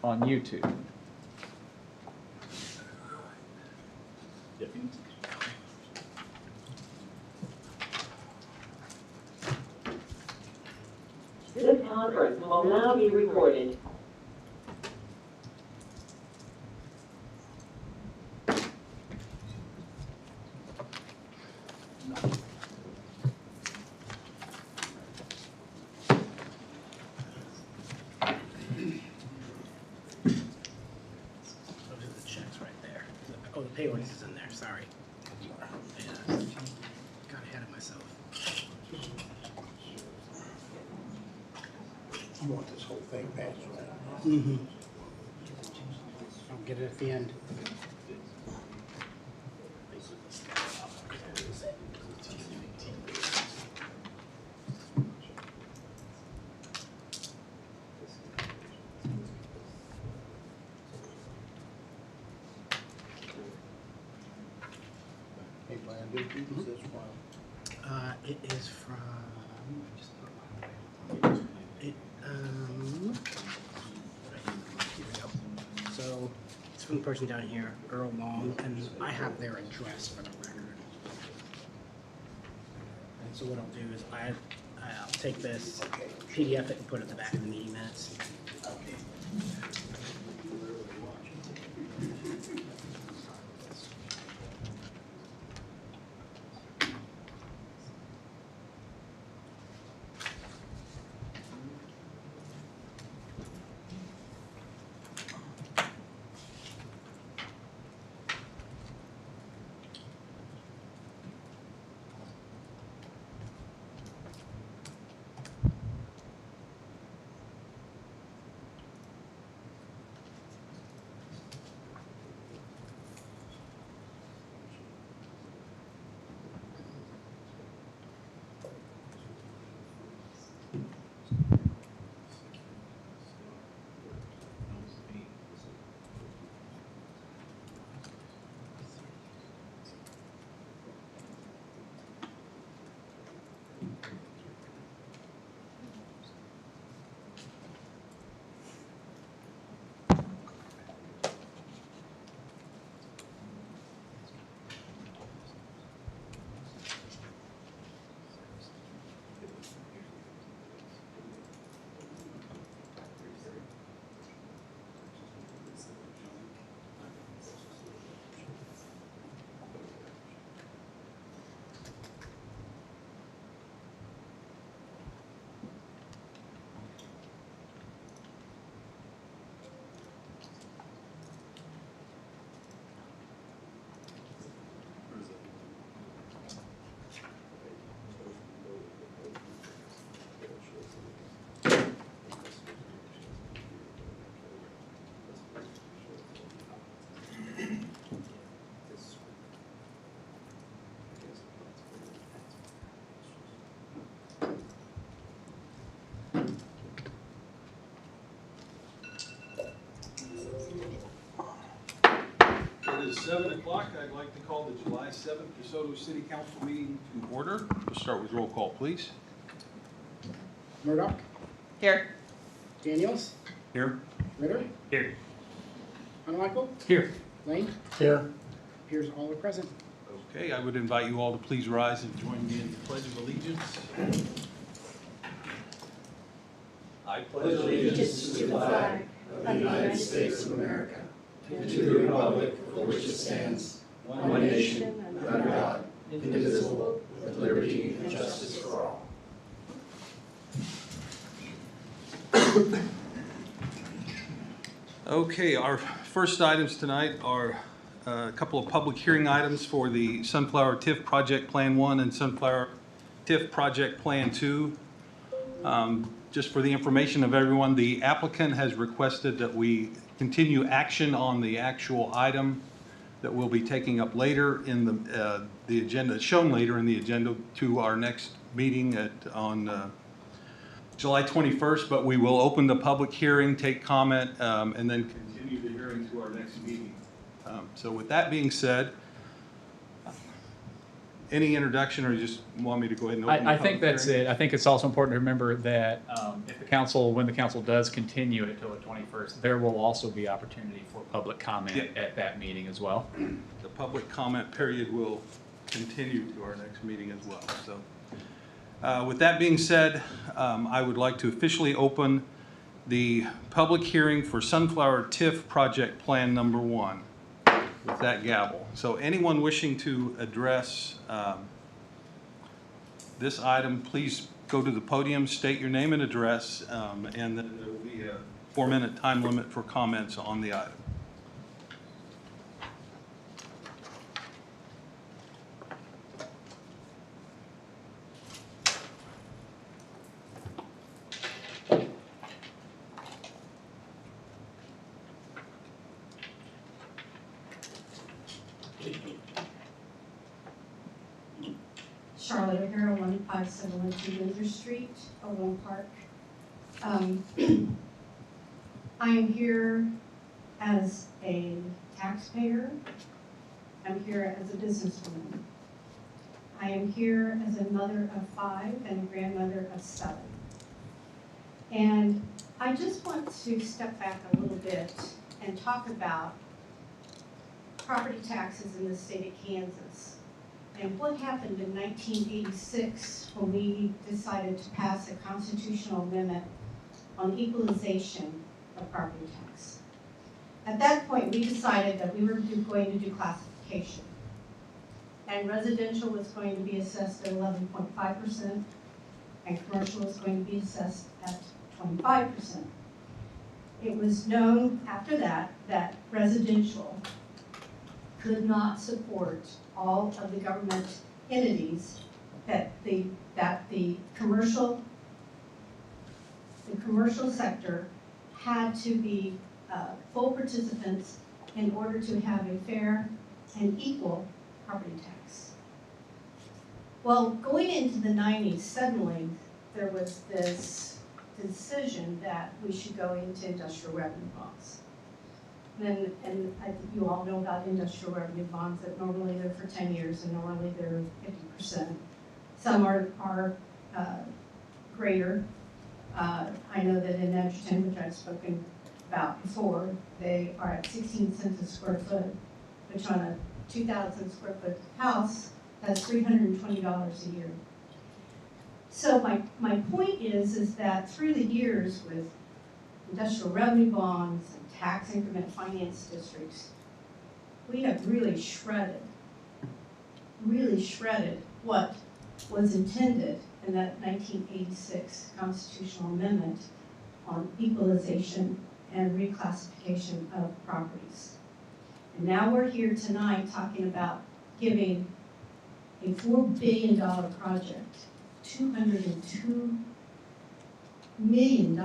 on YouTube. This conference will now be recorded. Those are the checks right there. Oh, the pay release is in there, sorry. Yeah, got ahead of myself. You want this whole thing passed, right? Mm-hmm. I'll get it at the end. Hey, Brian, did you use this one? It is from, it, here we go. So, it's from the person down here, Earl Long, and I have their address for the record. And so what I'll do is I'll take this, PDF it and put it at the back of the meeting minutes. It is 7 o'clock. I'd like to call the July 7th DeSoto City Council meeting to order. We'll start with roll call, please. Murdoch, Here. Daniels, Here. Ritter, Here. Unmichael, Here. Lane, Here. appears all are present. Okay, I would invite you all to please rise and join me in the Pledge of Allegiance. I pledge allegiance to the flag of the United States of America and to the republic for which it stands, one nation, under God, indivisible, with liberty and justice for all. Okay, our first items tonight are a couple of public hearing items for the Sunflower TIF Project Plan 1 and Sunflower TIF Project Plan 2. Just for the information of everyone, the applicant has requested that we continue action on the actual item that we'll be taking up later in the agenda, shown later in the agenda, to our next meeting on July 21st, but we will open the public hearing, take comment, and then continue the hearing to our next meeting. So with that being said, Any introduction, or you just want me to go ahead and open the I think public that's hearing? it. I think it's also important to remember that if the council, when the council does continue it until the 21st, there will also be opportunity for public comment Yeah. at that meeting as well. The public comment period will continue to our next meeting as well. So, with that being said, I would like to officially open the public hearing for Sunflower TIF Project Plan Number 1 with that gavel. So anyone wishing to address this item, please go to the podium, state your name and address, and then there will be a 4-minute time limit for comments on the item. Charlotte O'Hara, 15712 Windsor Street, Overland Park. I am here as a taxpayer. I'm here as a businesswoman. I am here as a mother of 5 and a grandmother of 7. And I just want to step back a little bit and talk about property taxes in the state of Kansas. And what happened in 1986 when we decided to pass a constitutional amendment on equalization of property tax. At that point, we decided that we were going to do classification. And residential was going to be assessed at 11.5%, and commercial was going to be assessed at 25%. It was known after that that residential could not support all of the government entities, that the commercial sector had to be full participants in order to have a fair and equal property tax. Well, going into the 90s, suddenly there was this decision that we should go into industrial revenue bonds. And you all know about industrial revenue bonds, that normally they're for 10 years and normally they're 50%. Some are greater. I know that in Edgerton, which I've spoken about before, they are at 16 cents a square foot, which on a 2,000 square foot house, that's $320 a year. So my point is that through the years with industrial revenue bonds and tax increment finance districts, we have really shredded what was intended in that 1986 constitutional amendment on equalization and reclassification of properties. And now we're here tonight talking about giving a $4 billion project $202 million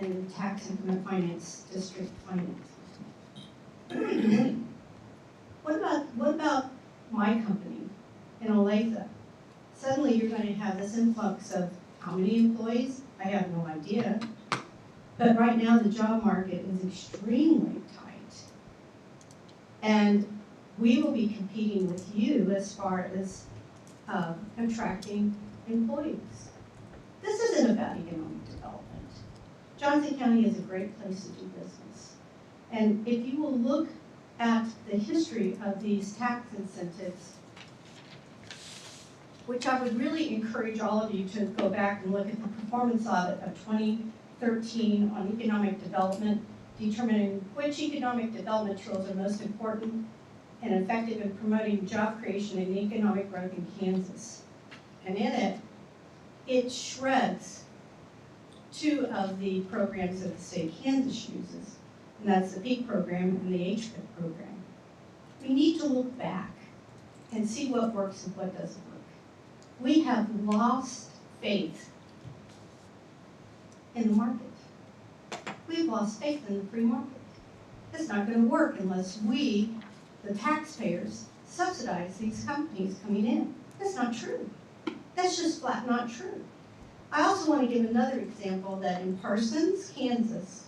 in tax increment finance district finance. What are we doing? What about my company in Olathe? Suddenly you're going to have this influx of how many employees? I have no idea. But right now the job market is extremely tight. And we will be competing with you as far as attracting employees. This isn't about economic development. Johnson County is a great place to do business. And if you will look at the history of these tax incentives, which I would really encourage all of you to go back and look at the performance audit of 2013 on economic development, determining which economic development tools are most important and effective in promoting job creation and economic growth in Kansas. And in it shreds 2 of the programs that the state of Kansas uses, and that's the PEAK program and the HPIP program. We need to look back and see what works and what doesn't work. We have lost faith in the market. We've lost faith in the free market. It's not going to work unless we, the taxpayers, subsidize these companies coming in. That's not true. That's just flat not true. I also want to give another example that in Parsons, Kansas,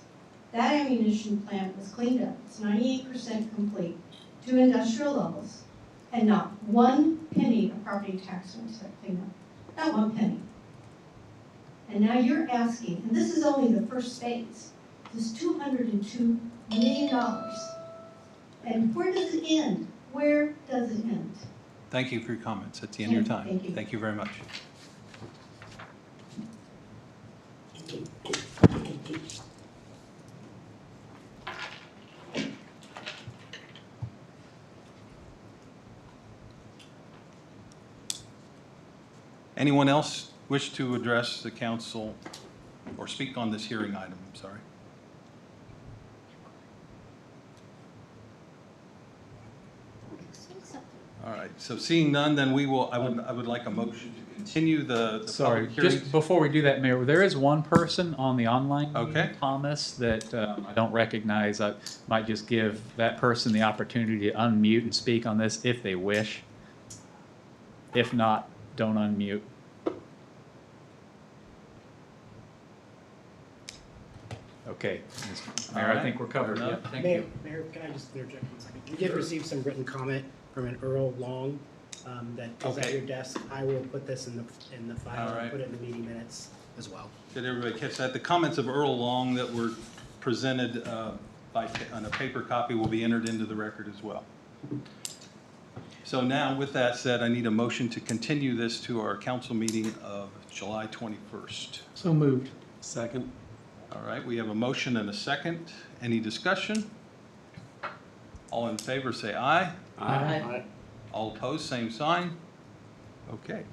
that ammunition plant was cleaned up. It's 98% complete, 2 industrial levels, And not one penny of property tax went to that cleanup. Not one penny. And now you're asking, and this is only the first phase, this $202 million. And where does it end? Where does it end? Thank you for your comments. That's the end of your time. Thank you. Thank you very much. Anyone else wish to address the council or speak on this hearing item? I'm sorry. All right, so seeing none, then I would like a motion to continue the Sorry, public hearing. just before we do that, Mayor, there is one person on the online meeting, Okay. Thomas, that I don't recognize. I might just give that person the opportunity to unmute and speak on this if they wish. If not, don't unmute. Okay, Mayor, All right. I think we're covered. Fair Yep, enough. thank Mayor, you. Mayor, can I just interject 1 second? We did receive some written comment from an Earl Long that is at Okay. your desk. I will put this in the file All right. and put it in the meeting minutes as well. Did everybody catch that? The comments of Earl Long that were presented on a paper copy will be entered into the record as well. So now, with that said, I need a motion to continue this to our council meeting of July 21st. So moved. Second. All right, we have a motion and a second. Any discussion? All in favor, say aye. Aye. All opposed, same sign. Okay.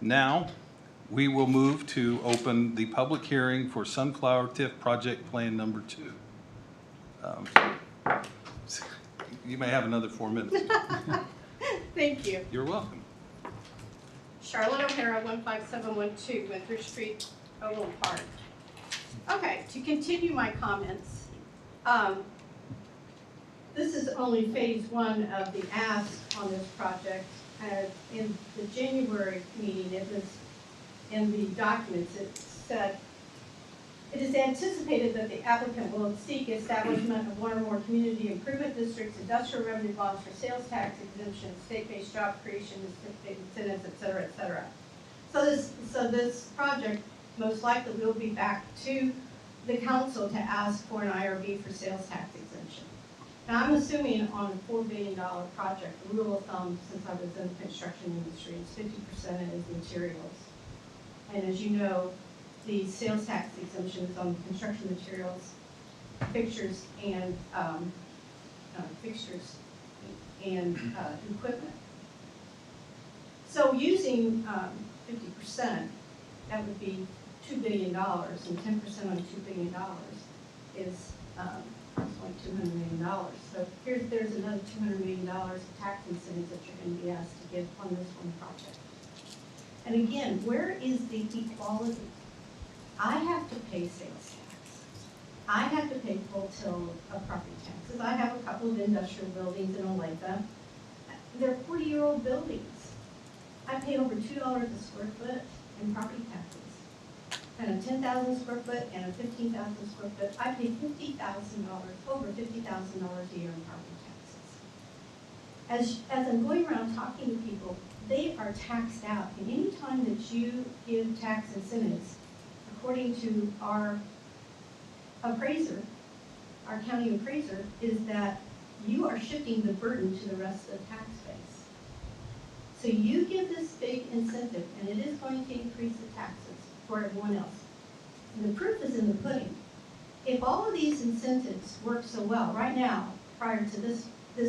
Now, we will move to open the public hearing for Sunflower TIF Project Plan Number 2. You may have another 4 minutes. Thank you. You're welcome. Charlotte O'Hara, 15712 Winthrop Street, Overland Park. Okay, to continue my comments, this is only phase one of the ask on this project. In the January meeting, it was in the documents, it said, it is anticipated that the applicant will seek establishment of one or more community improvement districts, industrial revenue bonds for sales tax exemptions, state-based job creation, incentives, et cetera, et cetera. So this project most likely will be back to the council to ask for an IRB for sales tax exemption. Now, I'm assuming on a $4 billion project, the rule of thumb, since I was in the construction industry, is 50% is materials. And as you know, the sales tax exemptions on construction materials, fixtures and equipment. So using 50%, that would be $2 billion, and 10% on $2 billion is approximately $200 million. So there's another $200 million of tax incentives that you're going to be asked to give on this one project. And again, where is the equality? I have to pay sales tax. I have to pay full till of property taxes. I have a couple of industrial buildings in Olathe. They're 40-year-old buildings. I pay over $2 a square foot in property taxes. And a 10,000 square foot and a 15,000 square foot, I pay $50,000, over $50,000 a year in property taxes. As I'm going around talking to people, they are taxed out. And any time that you give tax incentives, according to our appraiser, our county appraiser, is that you are shifting the burden to the rest of the tax base. So you give this big incentive, and it is going to increase the taxes for everyone else. And the proof is in the pudding. If all of these incentives work so well, right now, prior to this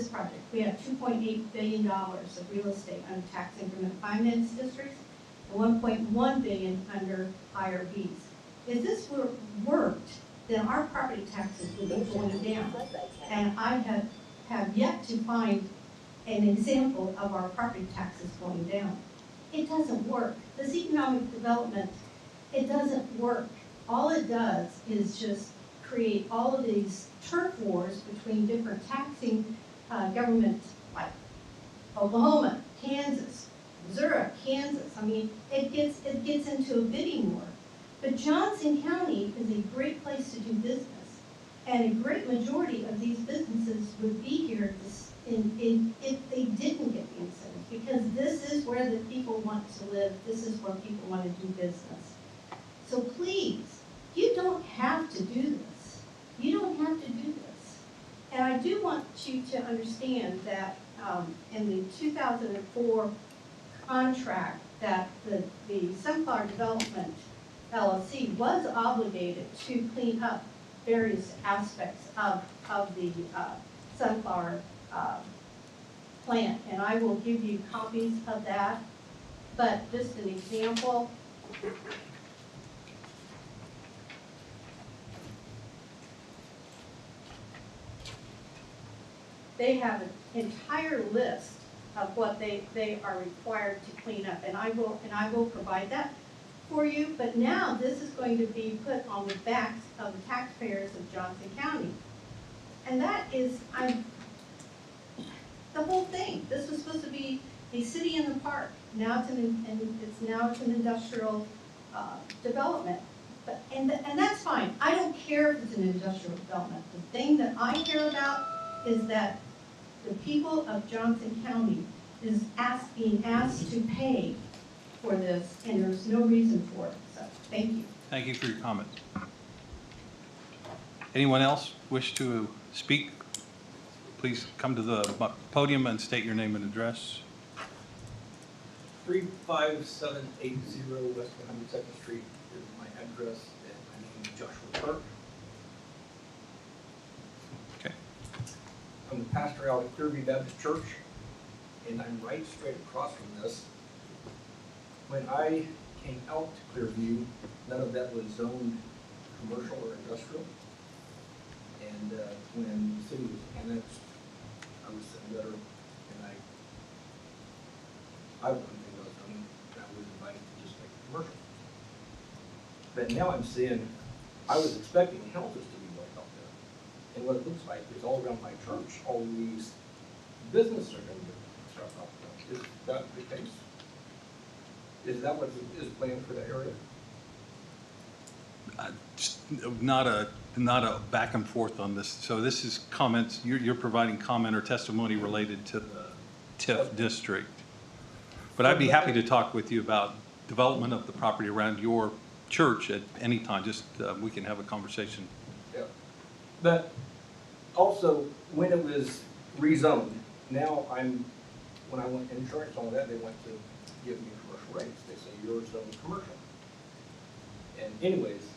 project, we have $2.8 billion of real estate under tax increment finance districts, and $1.1 billion under IRBs. If this worked, then our property taxes would be going down. And I have yet to find an example of our property taxes going down. It doesn't work. This economic development, it doesn't work. All it does is just create all of these turf wars between different taxing governments, like Oklahoma, Kansas, Missouri, Kansas. I mean, it gets into a bidding war. But Johnson County is a great place to do business, and a great majority of these businesses would be here if they didn't get the incentive, because this is where the people want to live, this is where people want to do business. So please, you don't have to do this. You don't have to do this. And I do want you to understand that in the 2004 contract, that the Sunflower Development LLC was obligated to clean up various aspects of the sunflower plant. And I will give you copies of that. But just an example, they have an entire list of what they are required to clean up, and I will provide that for you. But now this is going to be put on the backs of the taxpayers of Johnson County, and that is the whole thing. This was supposed to be a city in the park. Now it's an industrial development. But and that's fine. I don't care if it's an industrial development. The thing that I care about is that the people of Johnson County is being asked to pay for this, and there's no reason for it. So, thank you. Thank you for your comment. Anyone else wish to speak? Please come to the podium and state your name and address. 35780 West 102nd Street is my address, and my name is Joshua Kirk. Okay. I'm the pastor out at Clearview Baptist Church, and I'm right straight across from this. When I came out to Clearview, none of that was zoned commercial or industrial. And when the city was annexed, I was sent a letter, and I wanted to know zoning, and I was invited to just make it commercial. But now I'm seeing, I was expecting houses to be built out there. And what it looks like is all around my church, all these businesses are going to be stuff out there. Is that the case? Is that what is planned for that area? Just not a back and forth on this. So this is comments, you're providing comment or testimony related to the TIF district. But I'd be happy to talk with you about development of the property around your church at any time. Just we can have a conversation. Yeah. But also, when it was rezoned, now when I want insurance on that, they want to give me commercial rates. They say you're zoned commercial. And anyways,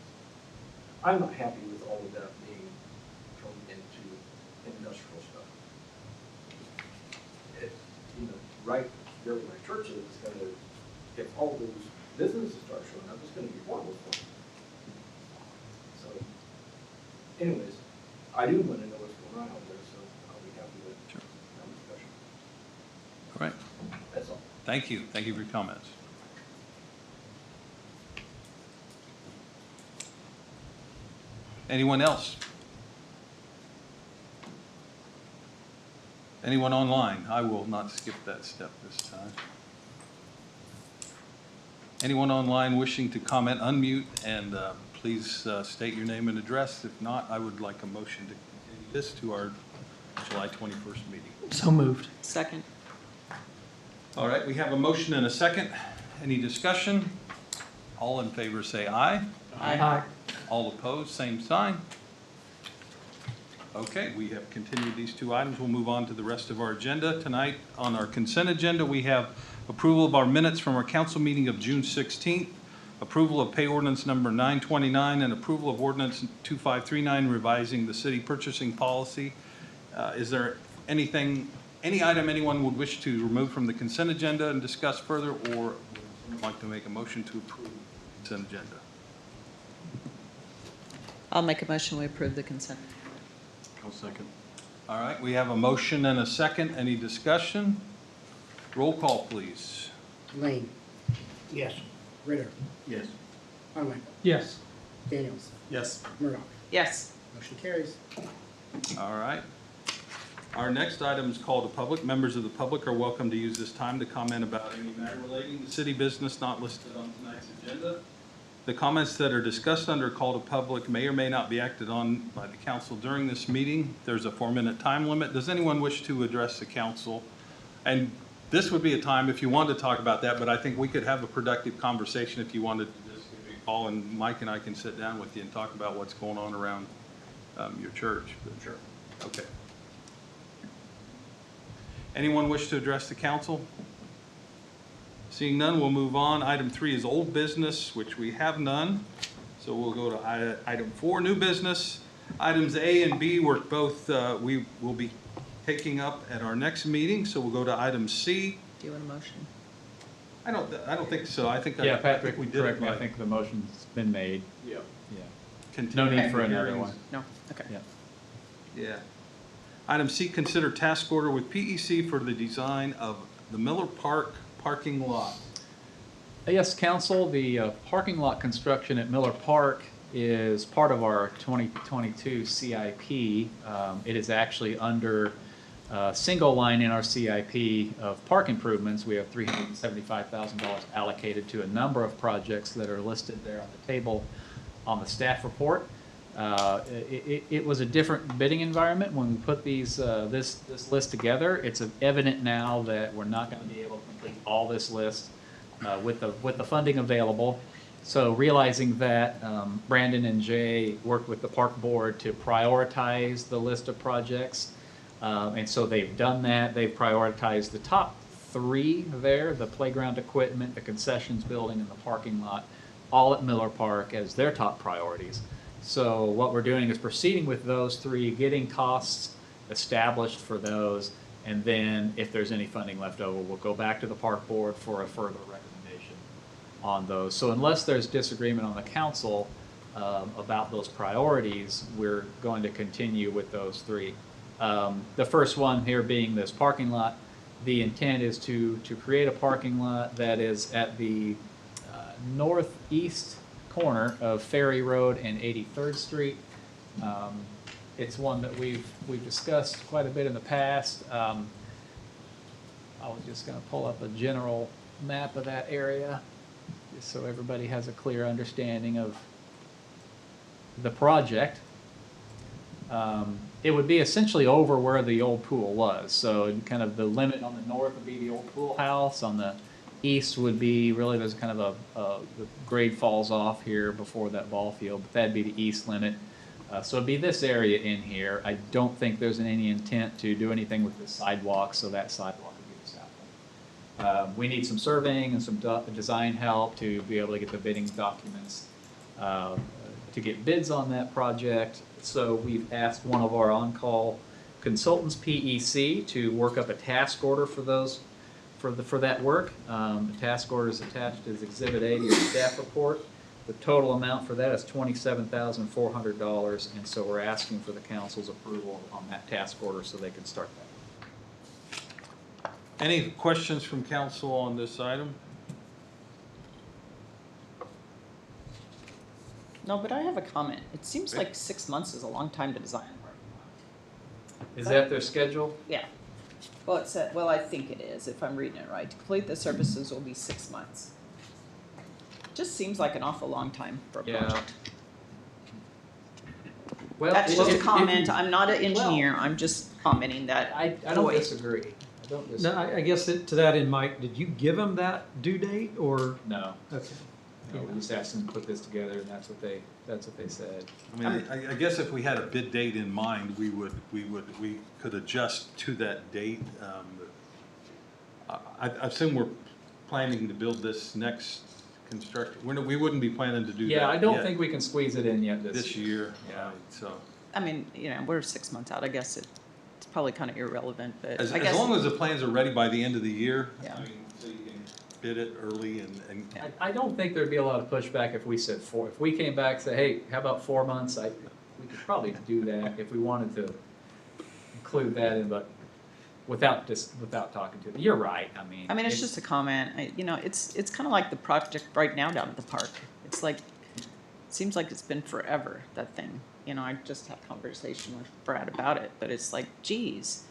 I'm not happy with all of that being turned into industrial stuff. Right there where my church is, it's going to, if all those businesses start showing up, it's going to be horrible for them. So, anyways, I do want to know what's going on out there, so I'll be happy to have a discussion. All right. That's all. Thank you. Thank you for your comments. Anyone else? Anyone online? I will not skip that step this time. Anyone online wishing to comment, unmute, and please state your name and address. If not, I would like a motion to continue this to our July 21st meeting. So moved. Second. All right, we have a motion and a second. Any discussion? All in favor say aye. Aye. All opposed, same sign. Okay, we have continued these two items. We'll move on to the rest of our agenda. Tonight on our consent agenda, we have approval of our minutes from our council meeting of June 16th, approval of pay ordinance number 929, and approval of ordinance 2539 revising the city purchasing policy. Is there any item anyone would wish to remove from the consent agenda and discuss further, or would like to make a motion to approve the consent agenda? I'll make a motion we approve the consent. I'll second. All right, we have a motion and a second. Any discussion? Roll call, please. Lane, Yes. Ritter, Yes. Conway, Yes. Daniels, Yes. Murdoch. Yes. Motion carries. All right. Our next item is called to public. Members of the public are welcome to use this time to comment about any matter relating to city business not listed on tonight's agenda. The comments that are discussed under call to public may or may not be acted on by the council during this meeting. There's a 4-minute time limit. Does anyone wish to address the council? And this would be a time if you wanted to talk about that, but I think we could have a productive conversation if you wanted to just give me a call, and Mike and I can sit down with you and talk about what's going on around your church. Sure. Okay. Anyone wish to address the council? Seeing none, we'll move on. Item 3 is old business, which we have none. So we'll go to item 4, new business. Items A and B were both, we will be taking up at our next meeting. So we'll go to item C. Do you want a motion? I don't think so. I think Yeah, I Patrick, think we did correct it me, I right. think the motion's been made. Yeah. Yeah. Continue No need for the another hearings. one. No? Okay. Yeah. Yeah. Item C, consider task order with PEC for the design of the Miller Park parking lot. Yes, council, the parking lot construction at Miller Park is part of our 2022 CIP. It is actually under single line in our CIP of park improvements. We have $375,000 allocated to a number of projects that are listed there on the table on the staff report. It was a different bidding environment when we put this list together. It's evident now that we're not going to be able to complete all this list with the funding available. So realizing that, Brandon and Jay worked with the park board to prioritize the list of projects. And so they've done that. They've prioritized the top 3 there, the playground equipment, the concessions building, and the parking lot, all at Miller Park as their top priorities. So what we're doing is proceeding with those 3, getting costs established for those, and then if there's any funding left over, we'll go back to the park board for a further recommendation on those. So unless there's disagreement on the council about those priorities, we're going to continue with those 3. The first one here being this parking lot. The intent is to create a parking lot that is at the northeast corner of Ferry Road and 83rd Street. It's one that we've discussed quite a bit in the past. I was just going to pull up a general map of that area, just so everybody has a clear understanding of the project. It would be essentially over where the old pool was. So kind of the limit on the north would be the old pool house. On the east would be really, there's kind of the grade falls off here before that ball field, but that'd be the east limit. So it'd be this area in here. I don't think there's any intent to do anything with the sidewalk, so that sidewalk would be the south one. We need some surveying and some design help to be able to get the bidding documents to get bids on that project. So we've asked one of our on-call consultants, PEC, to work up a task order for those, for that work. The task order is attached as Exhibit A to your staff report. The total amount for that is $27,400, and so we're asking for the council's approval on that task order so they can start that. Any questions from council on this item? No, but I have a comment. It seems like 6 months is a long time to design. Is that their schedule? Yeah. Well, it said, well, I think it is, if I'm reading it right. To complete the services will be 6 months. Just seems like an awful long time for a Yeah. project. Well, That's just a if comment. you- I'm not an engineer. I'm just commenting that. I don't Boy. disagree. I don't No, disagree. I guess to that end, Mike, did you give them that due date or? No. Okay. No, we just asked them to put this together, and that's what they said. I mean, I guess if we had a bid date in mind, we could adjust to that date. I assume we're planning to build this next construction. We wouldn't be planning to do that Yeah, I don't yet think we can squeeze it in yet this year. Yeah. So I mean, we're 6 months out. I guess it's probably kind of irrelevant, but as I guess. long as the plans are ready by the end of the year, Yeah. I mean, so you can bid it early and I don't think there'd be a lot of pushback if we said 4. If we came back and said, hey, how about 4 months? We could probably do that if we wanted to include that in, but without talking to them. You're right. I mean, It's just a comment. It's kind of like the project right now down at the park. It's like, it seems like it's been forever, that thing. I just had a conversation with Brad about it, but it's like, geez,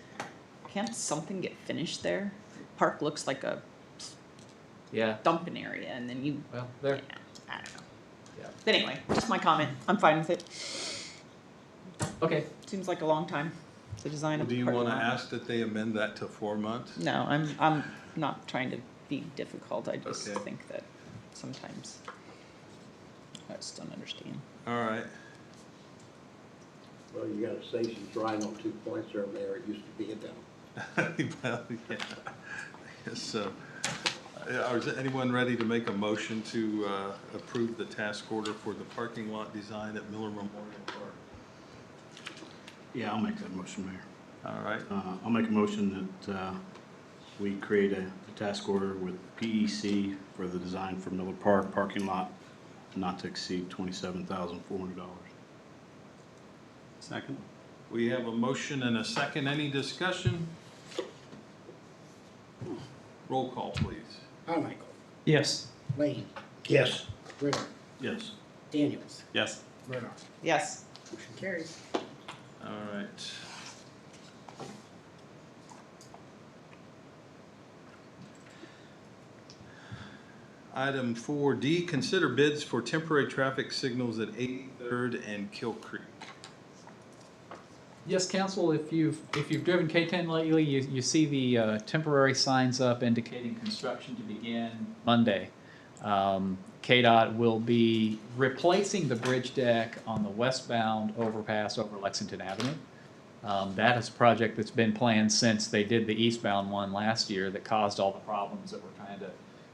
can't something get finished there? Park looks like a yeah. dumping area, and then Well, there. I don't know. Yeah. But anyway, just my comment. I'm fine with it. Okay. Seems like a long time to design a Do you parking want to lot. ask that they amend that to 4 months? No, I'm not trying to be difficult. I just Okay. think that sometimes I just don't understand. All right. Well, you got a station's right on 2 points there, Mayor. It used to be a demo. Well, yeah. Yes, is anyone ready to make a motion to approve the task order for the parking lot design at Miller Memorial Park? Yeah, I'll make that motion, Mayor. All right. I'll make a motion that we create a task order with PEC for the design for Miller Park parking lot not to exceed $27,400. Second. We have a motion and a second. Any discussion? Roll call, please. Carmichael, Yes. Lane, Yes. Ritter, Yes. Daniels, Yes. Murdock. Yes. Motion carries. All right. Item 4D, consider bids for temporary traffic signals at 83rd and Kill Creek. Yes, council, if you've driven K-10 lately, you see the temporary signs up indicating construction to begin Monday. KDOT will be replacing the bridge deck on the westbound overpass over Lexington Avenue. That is a project that's been planned since they did the eastbound one last year that caused all the problems that we're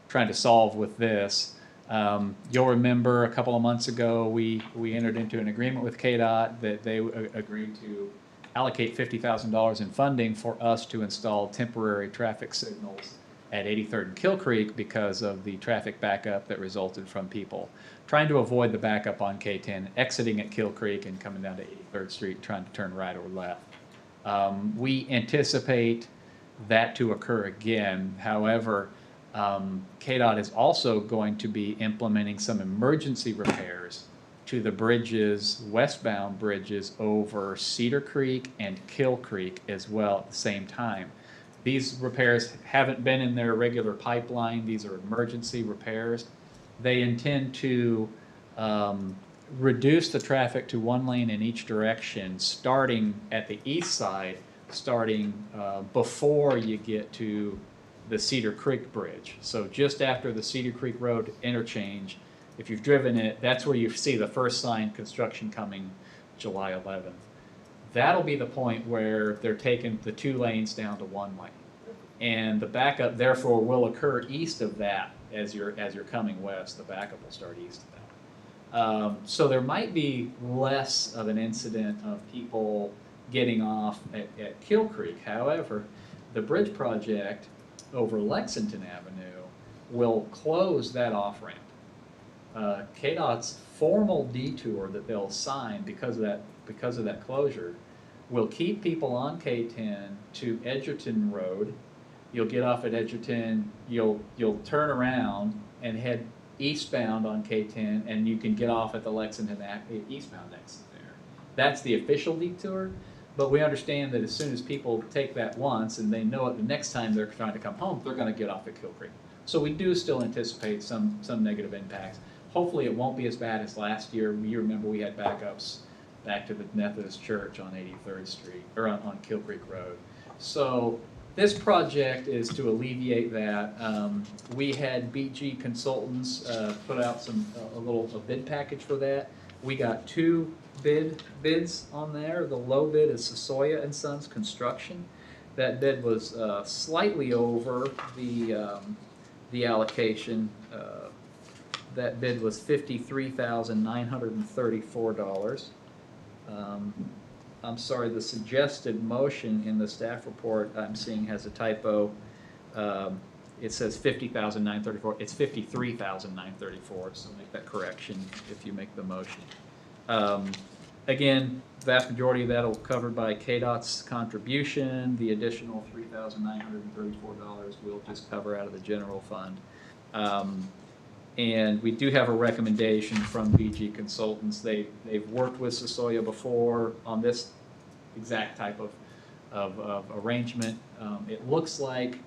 trying to solve with this. You'll remember a couple of months ago, we entered into an agreement with KDOT that they agreed to allocate $50,000 in funding for us to install temporary traffic signals at 83rd and Kill Creek because of the traffic backup that resulted from people trying to avoid the backup on K10, exiting at Kill Creek and coming down to 83rd Street, trying to turn right or left. We anticipate that to occur again. However, KDOT is also going to be implementing some emergency repairs to the bridges, westbound bridges over Cedar Creek and Kill Creek as well at the same time. These repairs haven't been in their regular pipeline. These are emergency repairs. They intend to reduce the traffic to 1 lane in each direction, starting at the east side, starting before you get to the Cedar Creek Bridge. So just after the Cedar Creek Road interchange, if you've driven it, that's where you see the first sign, construction coming July 11th. That'll be the point where they're taking the 2 lanes down to 1 lane. And the backup therefore will occur east of that as you're coming west. The backup will start east of that. So there might be less of an incident of people getting off at Kill Creek. However, the bridge project over Lexington Avenue will close that off-ramp. KDOT's formal detour that they'll sign because of that closure will keep people on K10 to Edgerton Road. You'll get off at Edgerton, you'll turn around and head eastbound on K10, and you can get off at the Lexington eastbound exit there. That's the official detour, but we understand that as soon as people take that once and they know it the next time they're trying to come home, they're going to get off at Kill Creek. So we do still anticipate some negative impacts. Hopefully it won't be as bad as last year. You remember we had backups back to the Methodist Church on 83rd Street, or on Kill Creek Road. So this project is to alleviate that. We had BG Consultants put out a bid package for that. We got 2 bids on there. The low bid is Sasoya and Sons Construction. That bid was slightly over the allocation. That bid was $53,934. I'm sorry, the suggested motion in the staff report I'm seeing has a typo. It says $50,934. It's $53,934, so make that correction if you make the motion. Again, vast majority of that will be covered by KDOT's contribution. The additional $3,934 we'll just cover out of the general fund. And we do have a recommendation from BG Consultants. They've worked with Sasoya before on this exact type of arrangement. It looks like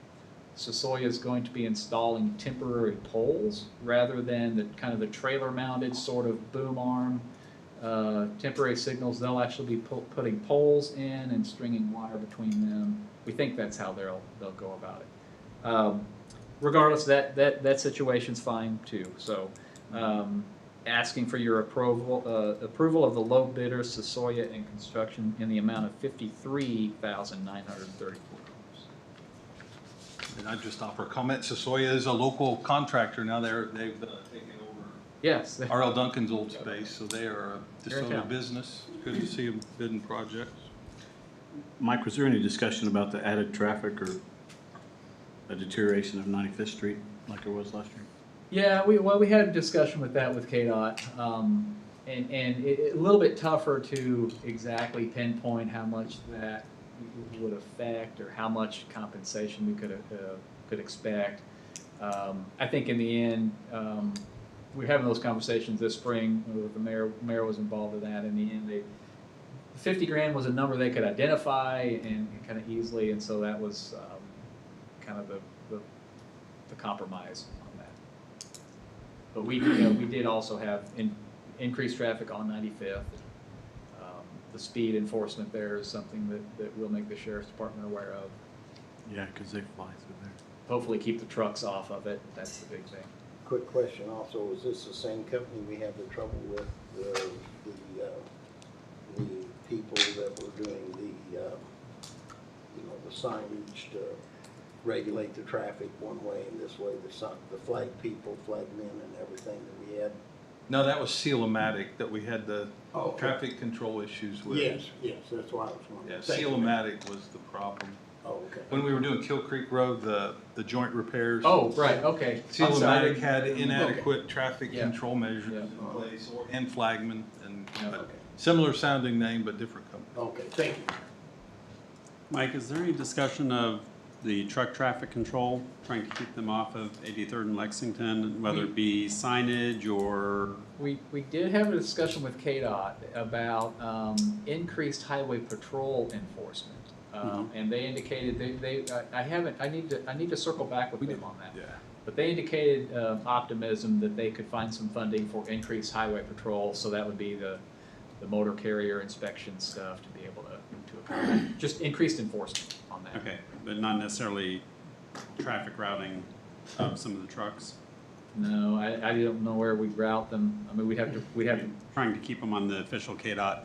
Sasoya is going to be installing temporary poles rather than the kind of the trailer-mounted sort of boom arm temporary signals. They'll actually be putting poles in and stringing wire between them. We think that's how they'll go about it. Regardless, that situation's fine too. So, asking for your approval of the low bidder, Sasoya and Construction, in the amount of $53,934. And I just offer a comment. Sasoya is a local contractor now. They've taken over Yes. R.L. Duncan's old space, so they are a They're in DeSoto town. business. Good to see them bidding projects. Mike, was there any discussion about the added traffic or a deterioration of 95th Street like there was last year? Yeah, we had a discussion with that with KDOT, and a little bit tougher to exactly pinpoint how much that would affect or how much compensation we could expect. I think in the end, we're having those conversations this spring. The mayor was involved in that. In the end, 50 grand was a number they could identify and kind of easily, and so that was kind of the compromise on that. But we did also have increased traffic on 95th. The speed enforcement there is something that we'll make the sheriff's department aware of. Yeah, because they fly through there. Hopefully keep the trucks off of it. That's the big thing. Quick question also, is this the same company we had the trouble with, the people that were doing the signage to regulate the traffic one way and this way, the flag people, flag men and everything that we had? No, that was Seal-O-Matic that we had the Oh, okay. traffic control issues with. Yes, that's why I was wondering. Yeah, Thank you. Seal-O-Matic was the problem. Oh, okay. When we were doing Kill Creek Road, the joint repairs. Oh, right, okay. I'm sorry. Seal-O-Matic had inadequate traffic Yeah. control measures Yeah. in place, and Flagman, and Yeah. but Okay. similar sounding name, but different company. Okay, thank you. Mike, is there any discussion of the truck traffic control, trying to keep them off of 83rd and Lexington, whether it be signage or? We did have a discussion with KDOT about increased highway patrol enforcement. And they indicated I need to circle back with them on that. Yeah. But they indicated optimism that they could find some funding for increased highway patrol, so that would be the motor carrier inspection stuff to be able to accommodate, just increased enforcement on that. Okay, but not necessarily traffic routing of some of the trucks? No, I don't know where we'd route them. I mean, we'd have to. Trying to keep them on the official KDOT.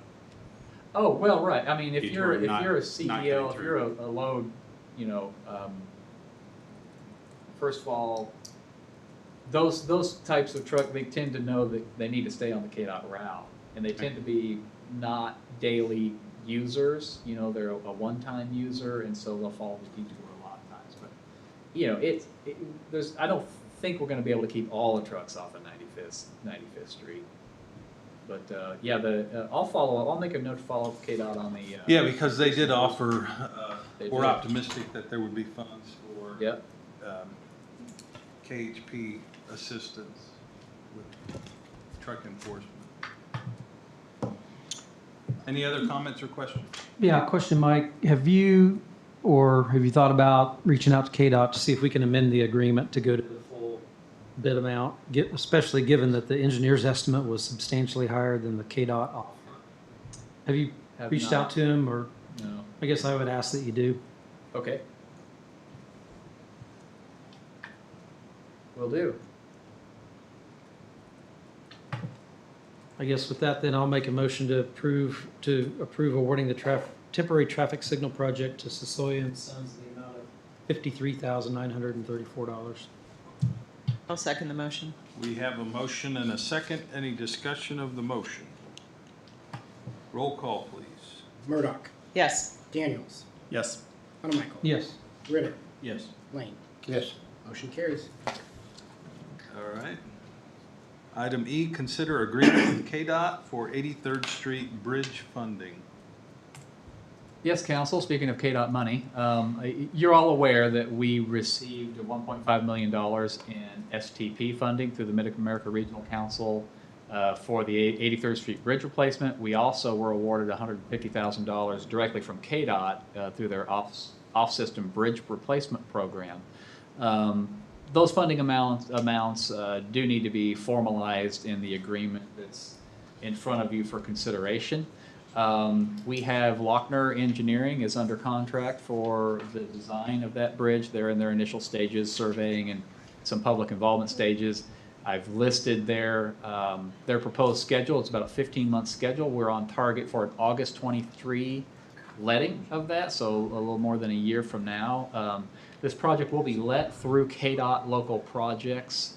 Oh, well, right. I mean, if you're Detour, not- a not CDL, getting if through. you're a load, first of all, those types of truck, they tend to know that they need to stay on the KDOT route, and they tend to be not daily users. They're a one-time user, and so they'll follow the detour a lot of times. But I don't think we're going to be able to keep all the trucks off of 95th Street. But I'll follow up. I'll make a note to follow up with KDOT on the. Yeah, because they did offer, They we're did. optimistic that there would be funds for Yep. KHP assistance with truck enforcement. Any other comments or questions? Yeah, question, Mike. Have you thought about reaching out to KDOT to see if we can amend the agreement to go to the full bid amount, especially given that the engineer's estimate was substantially higher than the KDOT offer? Have you reached out to him, or? No. I guess I would ask that you do. Okay. Will do. I guess with that, then I'll make a motion to approve awarding the temporary traffic signal project to Sasoya and Sons in the amount of $53,934. I'll second the motion. We have a motion and a second. Any discussion of the motion? Roll call, please. Murdoch, Yes. Daniels, Yes. Monaco, Yes. Ritter, Yes. Lane. Yes. Motion carries. All right. Item E, consider agreement with KDOT for 83rd Street Bridge funding. Yes, Council, speaking of KDOT money, you're all aware that we received $1.5 million in STP funding through the Mid-America Regional Council for the 83rd Street Bridge replacement. We also were awarded $150,000 directly from KDOT through their off-system bridge replacement program. Those funding amounts do need to be formalized in the agreement that's in front of you for consideration. We have Lochner Engineering is under contract for the design of that bridge. They're in their initial stages, surveying and some public involvement stages. I've listed their proposed schedule. It's about a 15-month schedule. We're on target for an August 23 letting of that, so a little more than a year from now. This project will be let through KDOT local projects.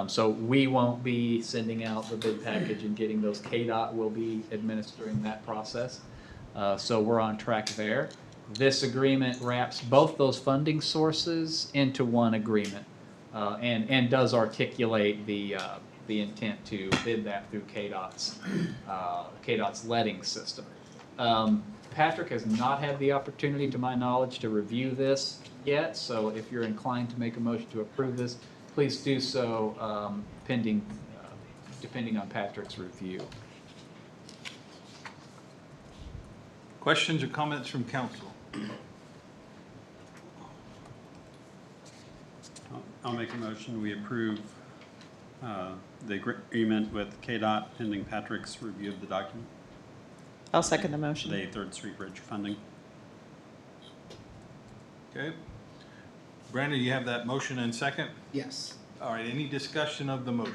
So we won't be sending out the bid package and getting those. KDOT will be administering that process. So we're on track there. This agreement wraps both those funding sources into one agreement and does articulate the intent to bid that through KDOT's letting system. Patrick has not had the opportunity, to my knowledge, to review this yet. So if you're inclined to make a motion to approve this, please do so depending on Patrick's review. Questions or comments from council? I'll make a motion, we approve the agreement with KDOT pending Patrick's review of the document, I'll second the motion. the 3rd Street Bridge funding. Okay. Brandon, you have that motion and second? Yes. All right, any discussion of the motion?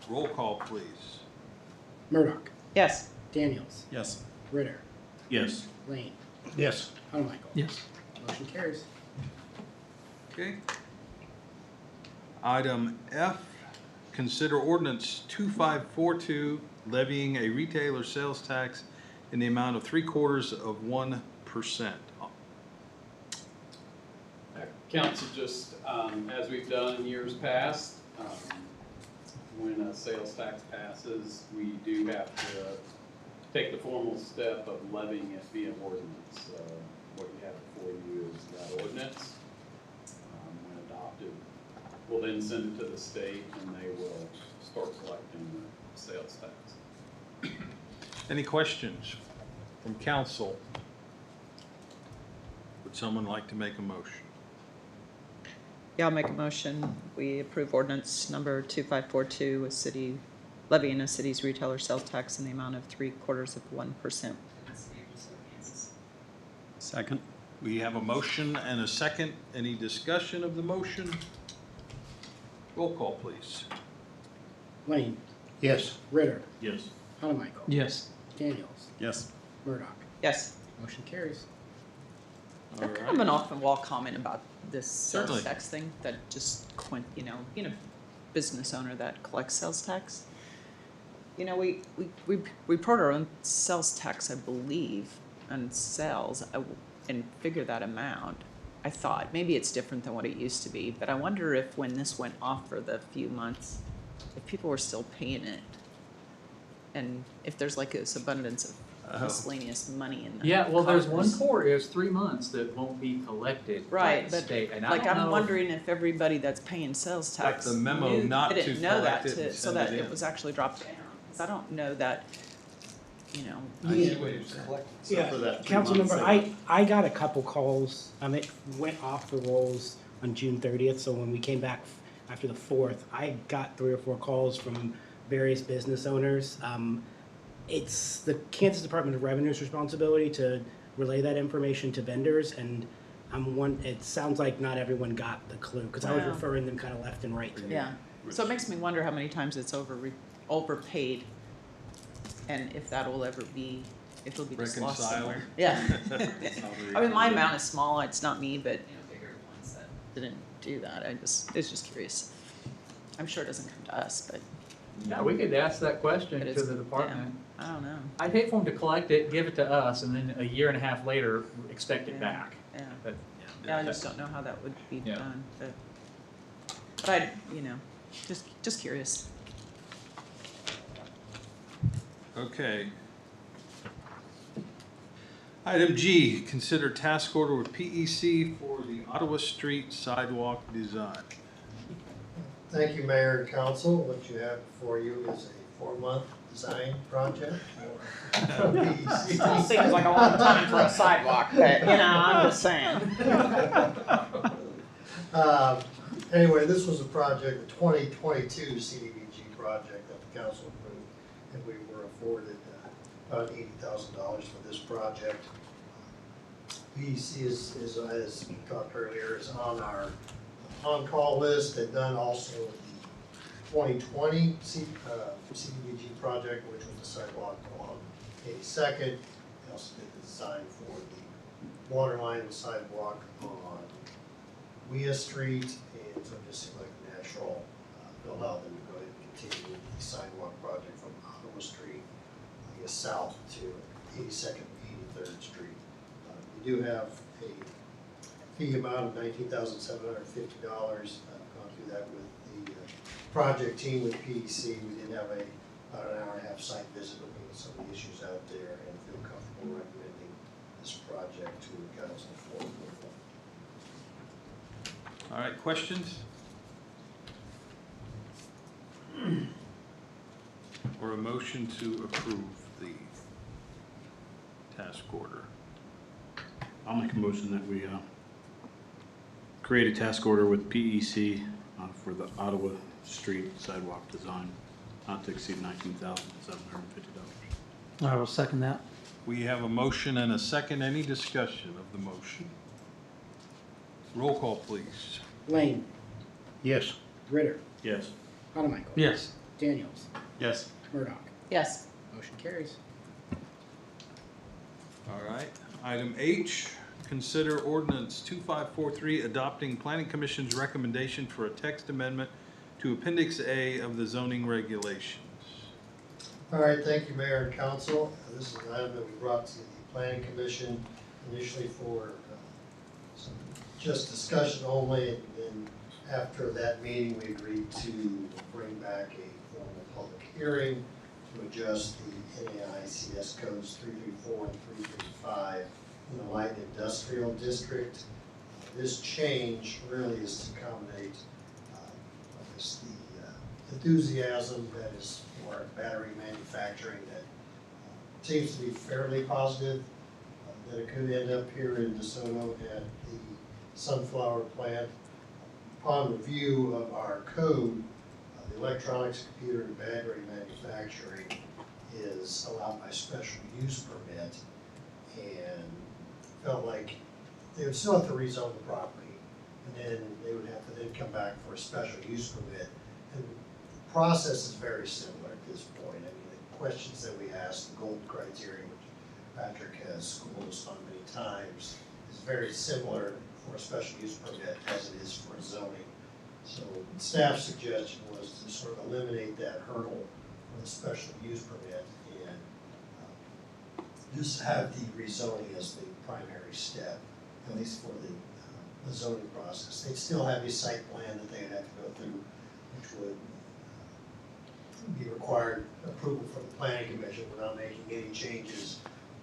Roll call, please. Murdoch, Yes. Daniels, Yes. Ritter, Yes. Lane, Yes. Carmichael. Yes. Motion carries. Okay. Item F, consider ordinance 2542 levying a retailer sales tax in the amount of 0.75%. Council, just as we've done in years past, when a sales tax passes, we do have to take the formal step of levying it via ordinance. What you have before you is that ordinance. When adopted, we'll then send it to the state and they will start collecting the sales tax. Any questions from council? Would someone like to make a motion? Yeah, I'll make a motion. We approve ordinance number 2542, a city levying a city's retailer sales tax in the amount of 0.75%. Second. We have a motion and a second. Any discussion of the motion? Roll call, please. Lane, Yes. Ritter, Yes. Carmichael. Yes. Daniels, Yes. Murdoch. Yes. Motion carries. That's kind of an off the wall comment about this Certainly. sales tax thing that just business owner that collects sales tax. We report our own sales tax, I believe, on sales and figure that amount. I thought maybe it's different than what it used to be, but I wonder if when this went off for the few months, if people were still paying it, and if there's like this abundance of miscellaneous money in the Yeah, well, there's coffers. one quarter, there's 3 months that won't be collected by Right, the but state. And I like don't I'm know- wondering if everybody that's paying sales Like tax the memo not to didn't know that collect it and so send that it it in. was actually dropped down. 'Cause I don't know that, I see what he was collecting. So for that 3 Council months, member, I got a couple calls, it went off the rolls on June 30th, so when we came back after the 4th, I got 3 or 4 calls from various business owners. It's the Kansas Department of Revenue's responsibility to relay that information to vendors, and it sounds like not everyone got the clue, because I was Wow. referring them kind of left and right to me. yeah. So it makes me wonder how many times it's overpaid, and if that'll ever be, if it'll be just lost Reconciled. somewhere. Yeah. I mean, my amount is small, it's not me, but bigger ones that didn't do that. I was just curious. I'm sure it doesn't come to us, but Yeah, we could ask that question But to it's- the department. I don't know. I'd hate for them to collect it, give it to us, and then a year and a half later, expect it Yeah. back. Yeah. But, Yeah, I just don't know how that would be Yeah. done, but I, just curious. Okay. Item G, consider task order with PEC for the Ottawa Street sidewalk design. Thank you, Mayor and Council. What you have before you is a 4-month design project. Still seems like a long time for a sidewalk, but I'm just saying. Anyway, this was a project, the 2022 CDBG project that the council approved, and we were afforded about $80,000 for this project. PEC is, as we talked earlier, is on our on-call list. They've done also the 2020 CDBG project, which was the sidewalk along 82nd. They also did the design for the water line and sidewalk on Wea Street, and so it just seemed like natural to allow them to go ahead and continue the sidewalk project from Ottawa Street, I guess, south to 82nd, 83rd Street. We do have a fee amount of $19,750. I've gone through that with the project team with PEC. We did have about an hour and a half site visit looking at some of the issues out there and feel comfortable recommending this project to the council for approval. All right, questions? Or a motion to approve the task order? I'll make a motion that we create a task order with PEC for the Ottawa Street sidewalk design, not to exceed $19,750. I will second that. We have a motion and a second. Any discussion of the motion? Roll call, please. Lane, Yes. Ritter, Yes. Hanamichael. Yes. Daniels, Yes. Murdoch. Yes. Motion carries. All right. Item H, consider ordinance 2543 adopting planning commission's recommendation for a text amendment to Appendix A of the zoning regulations. All right, thank you, Mayor and Council. This is an item that we brought to the Planning Commission initially for some just discussion only, and then after that meeting, we agreed to bring back a formal public hearing to adjust the NAICS codes 334 and 335 in the light industrial district. This change really is to accommodate I guess the enthusiasm that is for battery manufacturing that seems to be fairly positive, that it could end up here in DeSoto at the Sunflower plant. Upon review of our code, the electronics, computer, and battery manufacturing is allowed by special use permit, and felt like they would still have to rezone the property, and then they would have to then come back for a special use permit. And the process is very similar at this point. I mean, the questions that we ask, the gold criteria, which Patrick has schooled us on many times, is very similar for a special use permit as it is for zoning. So staff's suggestion was to sort of eliminate that hurdle for the special use permit and just have the rezoning as the primary step, at least for the zoning process. They'd still have a site plan that they'd have to go through, which would be required approval from the planning commission without making any changes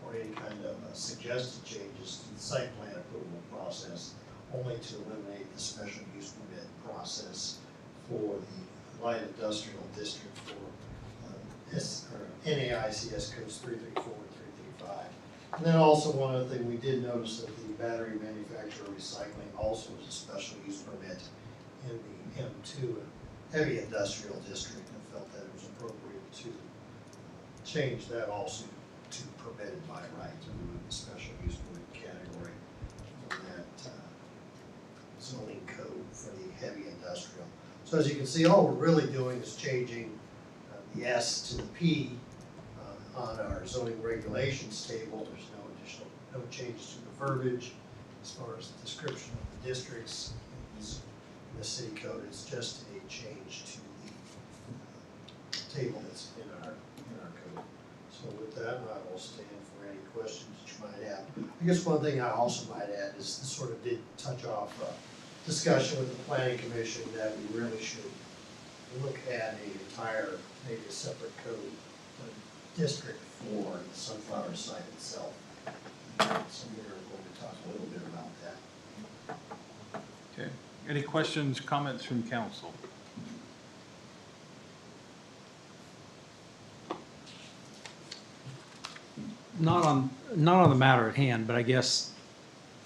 or any kind of suggested changes to the site plan approval process, only to eliminate the special use permit process for the light industrial district for NAICS codes 334 and 335. And then also one other thing, we did notice that the battery manufacturer recycling also is a special use permit in the M2 heavy industrial district, and felt that it was appropriate to change that also to permitted by right, to remove the special use permit category from that zoning code for the heavy industrial. So as you can see, all we're really doing is changing the S to the P on our zoning regulations table. There's no changes to the verbiage as far as the description of the districts in the city code. It's just a change to the table that's in our code. So with that, I will stand for any questions that you might have. I guess one thing I also might add is this sort of did touch off discussion with the planning commission that we really should look at an entire, maybe a separate code district for the Sunflower site itself. So we're going to talk a little bit about that. Okay. Any questions, comments from council? Not on the matter at hand, but I guess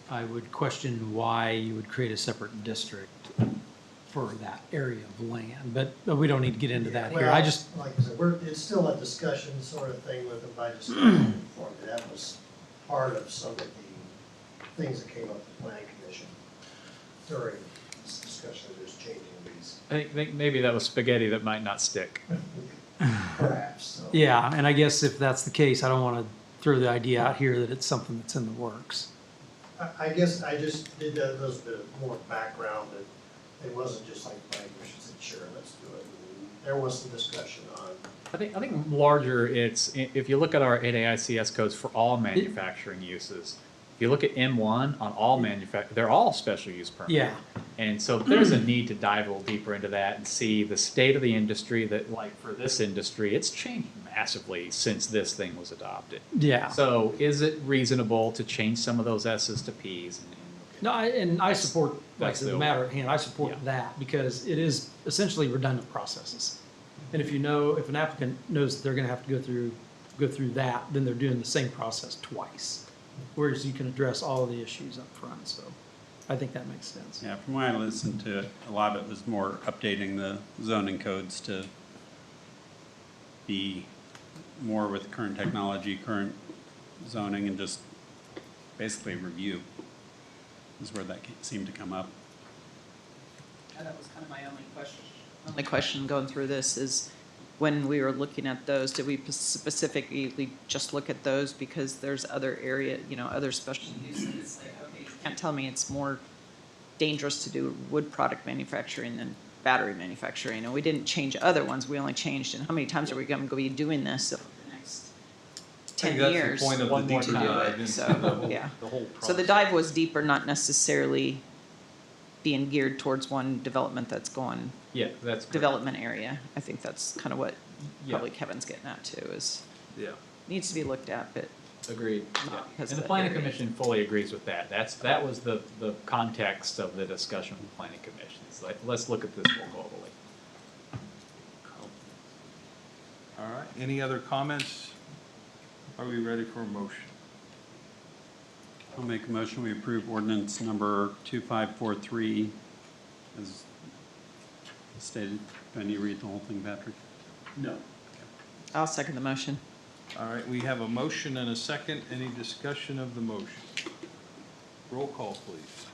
I would question why you would create a separate district for that area of land, but we don't need to get into that here. I just, Like I said, it's still a discussion sort of thing with them, but I just informed you that was part of some of the things that came up at the planning commission during this discussion of just changing these, I think maybe that was spaghetti that might not stick. perhaps, so. yeah, and I guess if that's the case, I don't want to throw the idea out here that it's something that's in the works. I guess I just did that, those bit more background, that it wasn't just like the planning commission said, sure, let's do it. And there was some discussion on, I think larger, it's, if you look at our 8 AICS codes for all manufacturing uses, if you look at M1 on all they're all special use permit. Yeah. And so there's a need to dive a little deeper into that and see the state of the industry that, like for this industry, it's changed massively since this thing was adopted. Yeah. So is it reasonable to change some of those S's to P's? No, I support, like that's the the- matter at hand, I support Yeah. that because it is essentially redundant processes. And if an applicant knows that they're gonna have to go through that, then they're doing the same process twice. Whereas you can address all of the issues up front, so I think that makes sense. Yeah, from what I listened to it, a lot of it was more updating the zoning codes to be more with current technology, current zoning, and just basically review is where that seemed to come up. Yeah, that was kind of my only question. Only question going through this is, when we were looking at those, did we specifically just look at those because there's other area, other special uses? Like, okay, you can't tell me it's more dangerous to do wood product manufacturing than battery manufacturing. And we didn't change other ones, we only changed, and how many times are we going to be doing this over the next 10 years? That's the point of One the more deeper time. dive into So, the whole, yeah. the whole So the process. dive was deeper, not necessarily being geared towards one development that's going Yeah, that's correct. development area. I think that's kind of what Yeah. probably Kevin's getting at too, is Yeah. needs to be looked at, but Agreed. Not Yeah. because And of the the planning area. commission fully agrees with that. That was the context of the discussion with the planning commission. It's like, let's look at this more globally. All right, any other comments? Are we ready for a motion? I'll make a motion, we approve ordinance number 2543 as stated. Do I need to read the whole thing, Patrick? No. I'll second the motion. All right, we have a motion and a second. Any discussion of the motion? Roll call, please.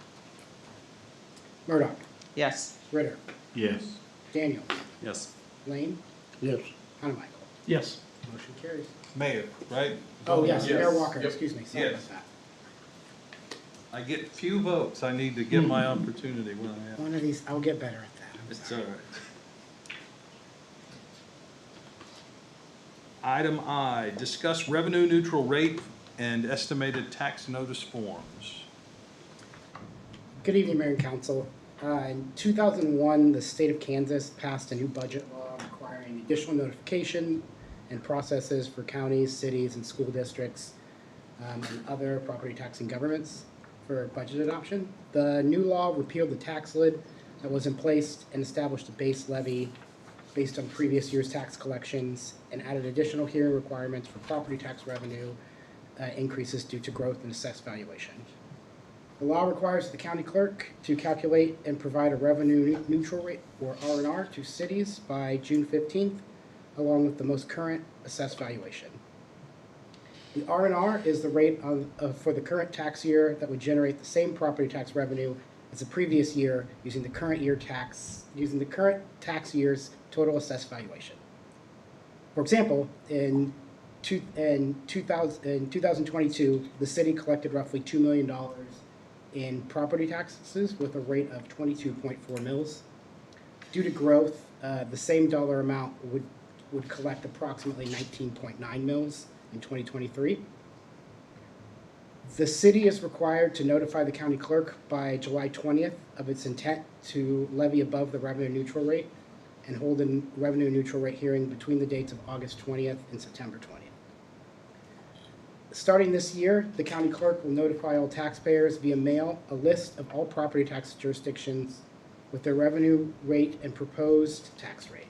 Murdoch, Yes. Ritter, Yes. Daniel, Yes. Lane, Yes. Hanamichael. Yes. Motion carries. Mayor, right? Oh, yes, Yes. Mayor Walker, Yep. excuse me, sorry Yes. about that. I get few votes. I need to get my opportunity when I have. One of these, I'll get better at that. I'm It's sorry. all right. Item I, discuss revenue neutral rate and estimated tax notice forms. Good evening, Mayor and Council. In 2001, the state of Kansas passed a new budget law requiring additional notification and processes for counties, cities, and school districts and other property taxing governments for budget adoption. The new law repealed the tax lid that was in place and established a base levy based on previous year's tax collections and added additional hearing requirements for property tax revenue increases due to growth in assessed valuation. The law requires the county clerk to calculate and provide a revenue neutral rate, or R&R, to cities by June 15th, along with the most current assessed valuation. The R&R is the rate for the current tax year that would generate the same property tax revenue as the previous year using the current tax year's total assessed valuation. For example, in 2022, the city collected roughly $2 million in property taxes with a rate of 22.4 mils. Due to growth, the same dollar amount would collect approximately 19.9 mils in 2023. The city is required to notify the county clerk by July 20th of its intent to levy above the revenue neutral rate and hold a revenue neutral rate hearing between the dates of August 20th and September 20th. Starting this year, the county clerk will notify all taxpayers via mail a list of all property tax jurisdictions with their revenue rate and proposed tax rate,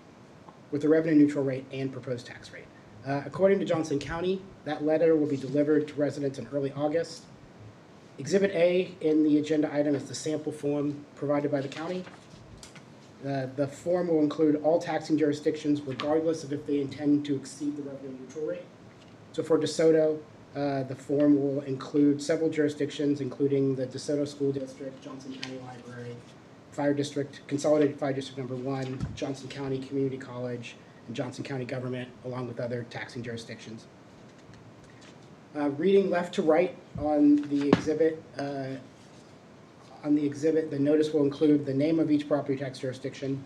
with the revenue neutral rate and proposed tax rate. According to Johnson County, that letter will be delivered to residents in early August. Exhibit A in the agenda item is the sample form provided by the county. The form will include all taxing jurisdictions regardless of if they intend to exceed the revenue neutral rate. So for DeSoto, the form will include several jurisdictions, including the DeSoto School District, Johnson County Library, Fire District, Consolidated Fire District Number 1, Johnson County Community College, and Johnson County Government, along with other taxing jurisdictions. Reading left to right on the exhibit, the notice will include the name of each property tax jurisdiction,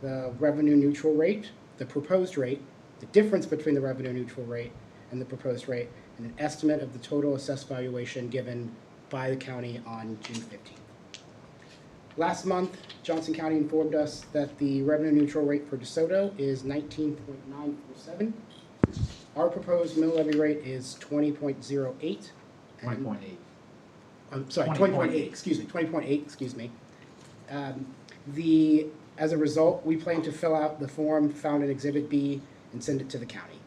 the revenue neutral rate, the proposed rate, the difference between the revenue neutral rate and the proposed rate, and an estimate of the total assessed valuation given by the county on June 15th. Last month, Johnson County informed us that the revenue neutral rate for DeSoto is 19.947. Our proposed mill levy rate is 20.08. 20.8. I'm sorry, 20.8. 20.8, excuse me. As a result, we plan to fill out the form found in Exhibit B and send it to the county.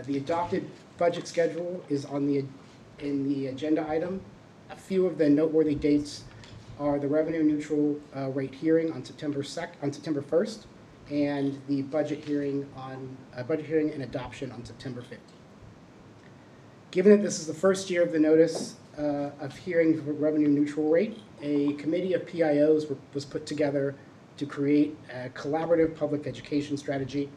The adopted budget schedule is in the agenda item. A few of the noteworthy dates are the revenue neutral rate hearing on September 1st, and the budget hearing and adoption on September 15th. Given that this is the first year of the notice of hearing for revenue neutral rate, a committee of PIOs was put together to create a collaborative public education strategy.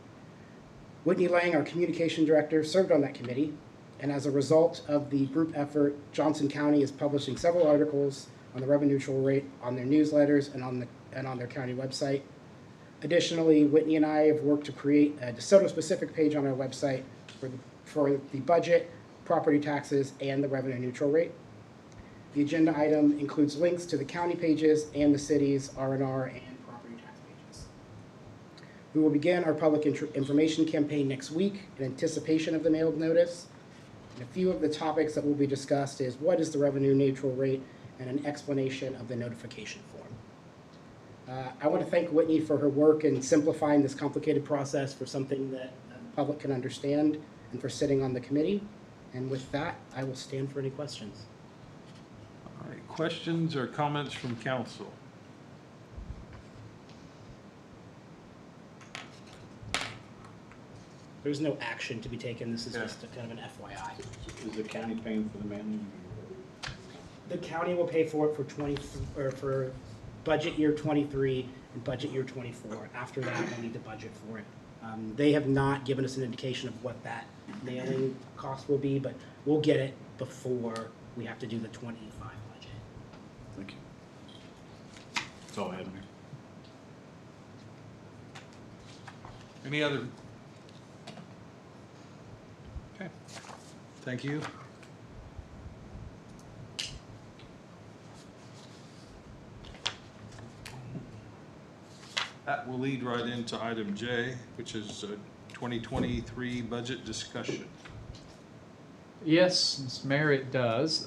Whitney Lang, our communication director, served on that committee, and as a result of the group effort, Johnson County is publishing several articles on the revenue neutral rate on their newsletters and on their county website. Additionally, Whitney and I have worked to create a DeSoto-specific page on our website for the budget, property taxes, and the revenue neutral rate. The agenda item includes links to the county pages and the city's R&R and property tax pages. We will begin our public information campaign next week in anticipation of the mailed notice. And a few of the topics that will be discussed is what is the revenue neutral rate and an explanation of the notification form. I want to thank Whitney for her work in simplifying this complicated process for something that the public can understand and for sitting on the committee. And with that, I will stand for any questions. All right, questions or comments from council? There's no action to be taken. This is just a kind of an FYI. Is the county paying for the mailing? The county will pay for it for budget year 23 and budget year 24. After that, we'll need to budget for it. They have not given us an indication of what that mailing cost will be, but we'll get it before we have to do the 25 budget. Thank you. That's all I have, Mayor. Any other? Okay, thank you. That will lead right into item J, which is 2023 budget discussion. Yes, Mr. Mayor, it does.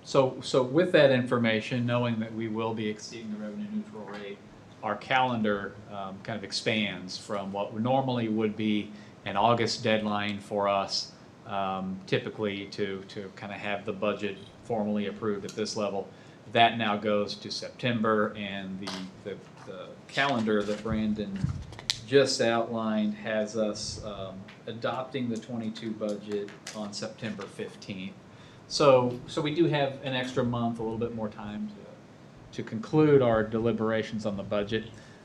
So with that information, knowing that we will be exceeding the revenue neutral rate, our calendar kind of expands from what normally would be an August deadline for us, typically to kind of have the budget formally approved at this level. That now goes to September, and the calendar that Brandon just outlined has us adopting the 22 budget on September 15th. So we do have an extra month, a little bit more time to conclude our deliberations on the budget.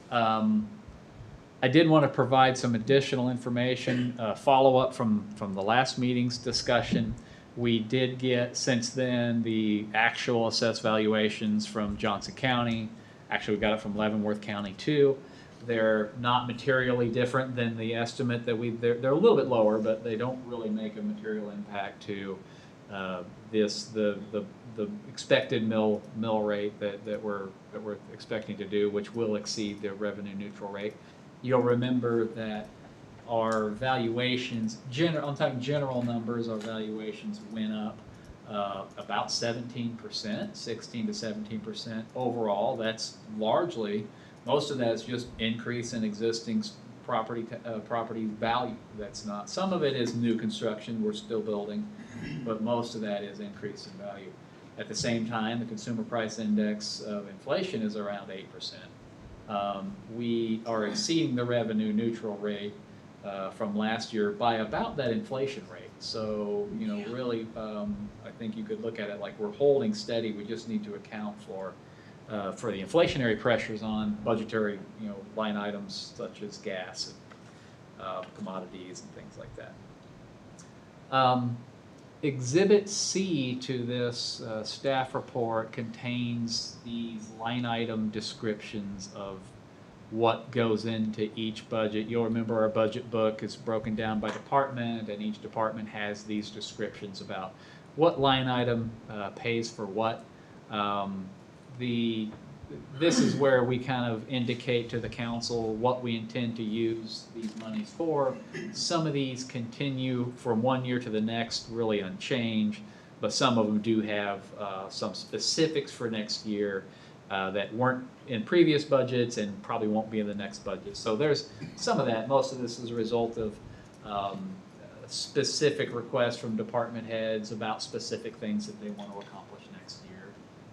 I did want to provide some additional information, follow-up from the last meeting's discussion. We did get, since then, the actual assessed valuations from Johnson County. Actually, we got it from Leavenworth County, too. They're not materially different than the estimate that they're a little bit lower, but they don't really make a material impact to the expected mill rate that we're expecting to do, which will exceed the revenue neutral rate. You'll remember that our valuations, I'm talking general numbers, our valuations went up about 17%, 16 to 17% overall. That's largely, most of that is just increase in existing property value. That's not, some of it is new construction, we're still building, but most of that is increase in value. At the same time, the consumer price index of inflation is around 8%. We are exceeding the revenue neutral rate from last year by about that inflation rate. So, you know, really, I think you could look at it like we're holding steady. We just need to account for the inflationary pressures on budgetary, you know, line items such as gas and commodities and things like that. Exhibit C to this staff report contains these line item descriptions of what goes into each budget. You'll remember our budget book is broken down by department, and each department has these descriptions about what line item pays for what. This is where we kind of indicate to the council what we intend to use these monies for. Some of these continue from one year to the next really unchanged, but some of them do have some specifics for next year that weren't in previous budgets and probably won't be in the next budget. So there's some of that. Most of this is a result of specific requests from department heads about specific things that they want to accomplish next year.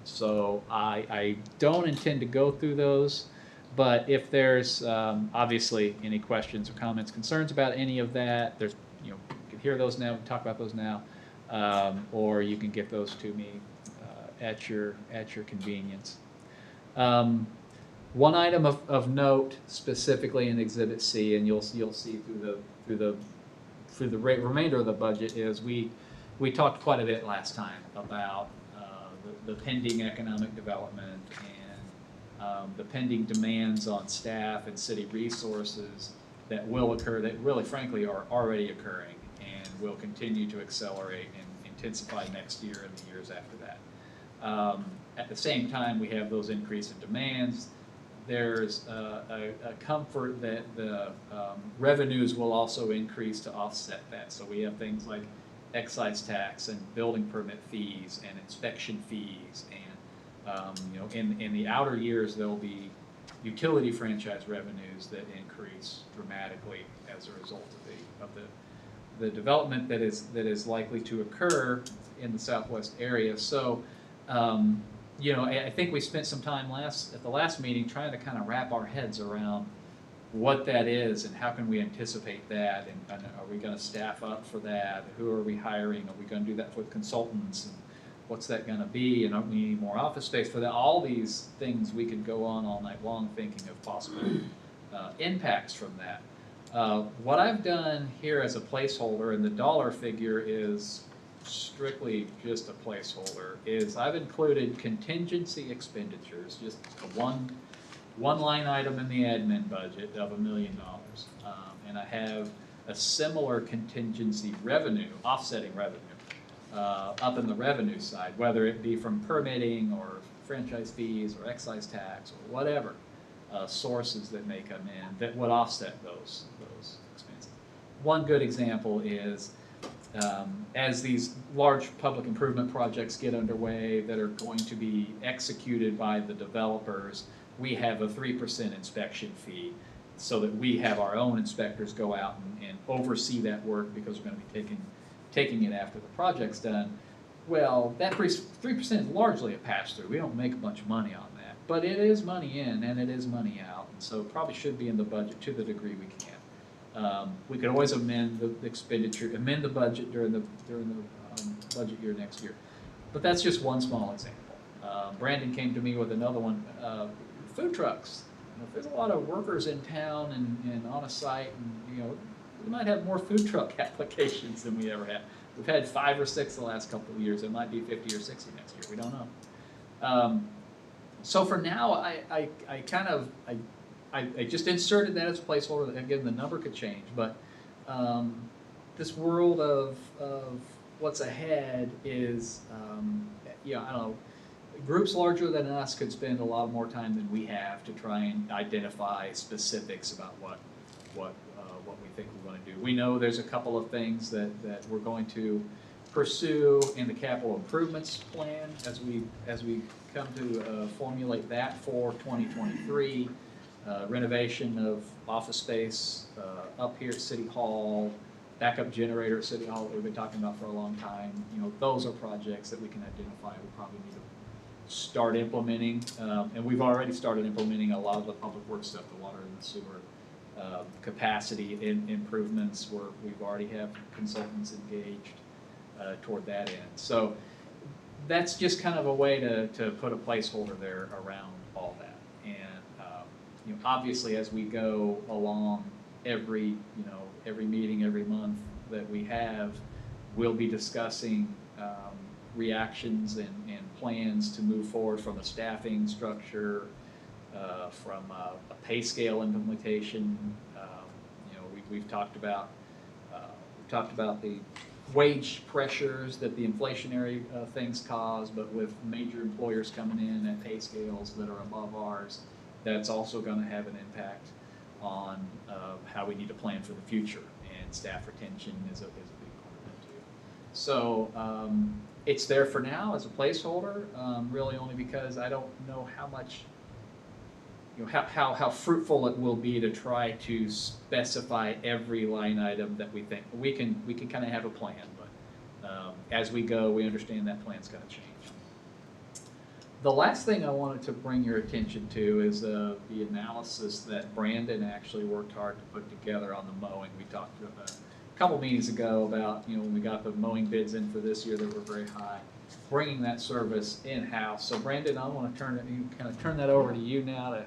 So I don't intend to go through those, but if there's obviously any questions or comments, concerns about any of that, there's, you know, you can hear those now, we can talk about those now, or you can get those to me at your convenience. One item of note specifically in Exhibit C, and you'll see through the remainder of the budget, is we talked quite a bit last time about the pending economic development and the pending demands on staff and city resources that will occur, that really frankly are already occurring and will continue to accelerate and intensify next year and the years after that. At the same time, we have those increase in demands. There's a comfort that the revenues will also increase to offset that. So we have things like excise tax and building permit fees and inspection fees, and you know, in the outer years there'll be utility franchise revenues that increase dramatically as a result of the development that is likely to occur in the southwest area. So you know, I think we spent some time at the last meeting trying to kind of wrap our heads around what that is and how can we anticipate that, and are we going to staff up for that? Who are we hiring? Are we going to do that with consultants? And what's that going to be? And don't we need more office space for that? All these things we could go on all night long thinking of possible impacts from that. What I've done here as a placeholder, and the dollar figure is strictly just a placeholder, is I've included contingency expenditures, just one line item in the admin budget of $1 million. And I have a similar contingency revenue, offsetting revenue, up in the revenue side, whether it be from permitting or franchise fees or excise tax or whatever sources that may come in that would offset those expenses. One good example is as these large public improvement projects get underway that are going to be executed by the developers, we have a 3% inspection fee so that we have our own inspectors go out and oversee that work because we're going to be taking it after the project's done. Well, that 3% is largely a pass-through. We don't make a bunch of money on that, but it is money in and it is money out, and so it probably should be in the budget to the degree we can. We could always amend the expenditure, amend the budget during the budget year next year, but that's just one small example. Brandon came to me with another one, food trucks. You know, if there's a lot of workers in town and on a site, and you know, we might have more food truck applications than we ever had. We've had 5 or 6 the last couple of years. It might be 50 or 60 next year. We don't know. So for now, I just inserted that as a placeholder. Again, the number could change, but this world of what's ahead is, you know, I don't know. Groups larger than us could spend a lot more time than we have to try and identify specifics about what we think we want to do. We know there's a couple of things that we're going to pursue in the capital improvements plan as we come to formulate that for 2023. Renovation of office space up here at City Hall, backup generator at City Hall that we've been talking about for a long time. You know, those are projects that we can identify we probably need to start implementing. And we've already started implementing a lot of the public works stuff, the water and the sewer capacity improvements where we've already have consultants engaged toward that end. So that's just kind of a way to put a placeholder there around all that. And you know, obviously as we go along, every meeting, every month that we have, we'll be discussing reactions and plans to move forward from a staffing structure, from a pay scale implementation. You know, we've talked about the wage pressures that the inflationary things cause, but with major employers coming in at pay scales that are above ours, that's also going to have an impact on how we need to plan for the future, and staff retention is a big part of that too. So it's there for now as a placeholder, really only because I don't know how much, you know, how fruitful it will be to try to specify every line item that we think. We can kind of have a plan, but as we go, we understand that plan's going to change. The last thing I wanted to bring your attention to is the analysis that Brandon actually worked hard to put together on the mowing. We talked about a couple meetings ago about, you know, when we got the mowing bids in for this year that were very high, bringing that service in-house. So Brandon, I want to turn that over to you now to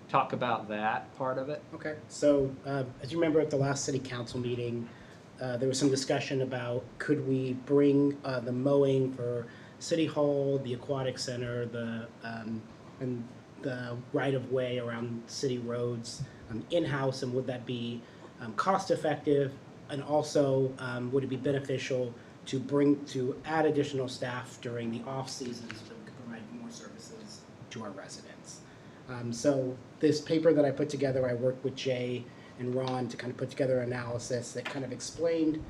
talk about that part of it. Okay. So as you remember at the last city council meeting, there was some discussion about could we bring the mowing for City Hall, the Aquatic Center, and the right-of-way around city roads in-house, and would that be cost-effective, and also would it be beneficial to add additional staff during the off-season so that we could provide more services to our residents. So this paper that I put together, I worked with Jay and Ron to kind of put together an analysis that kind of explained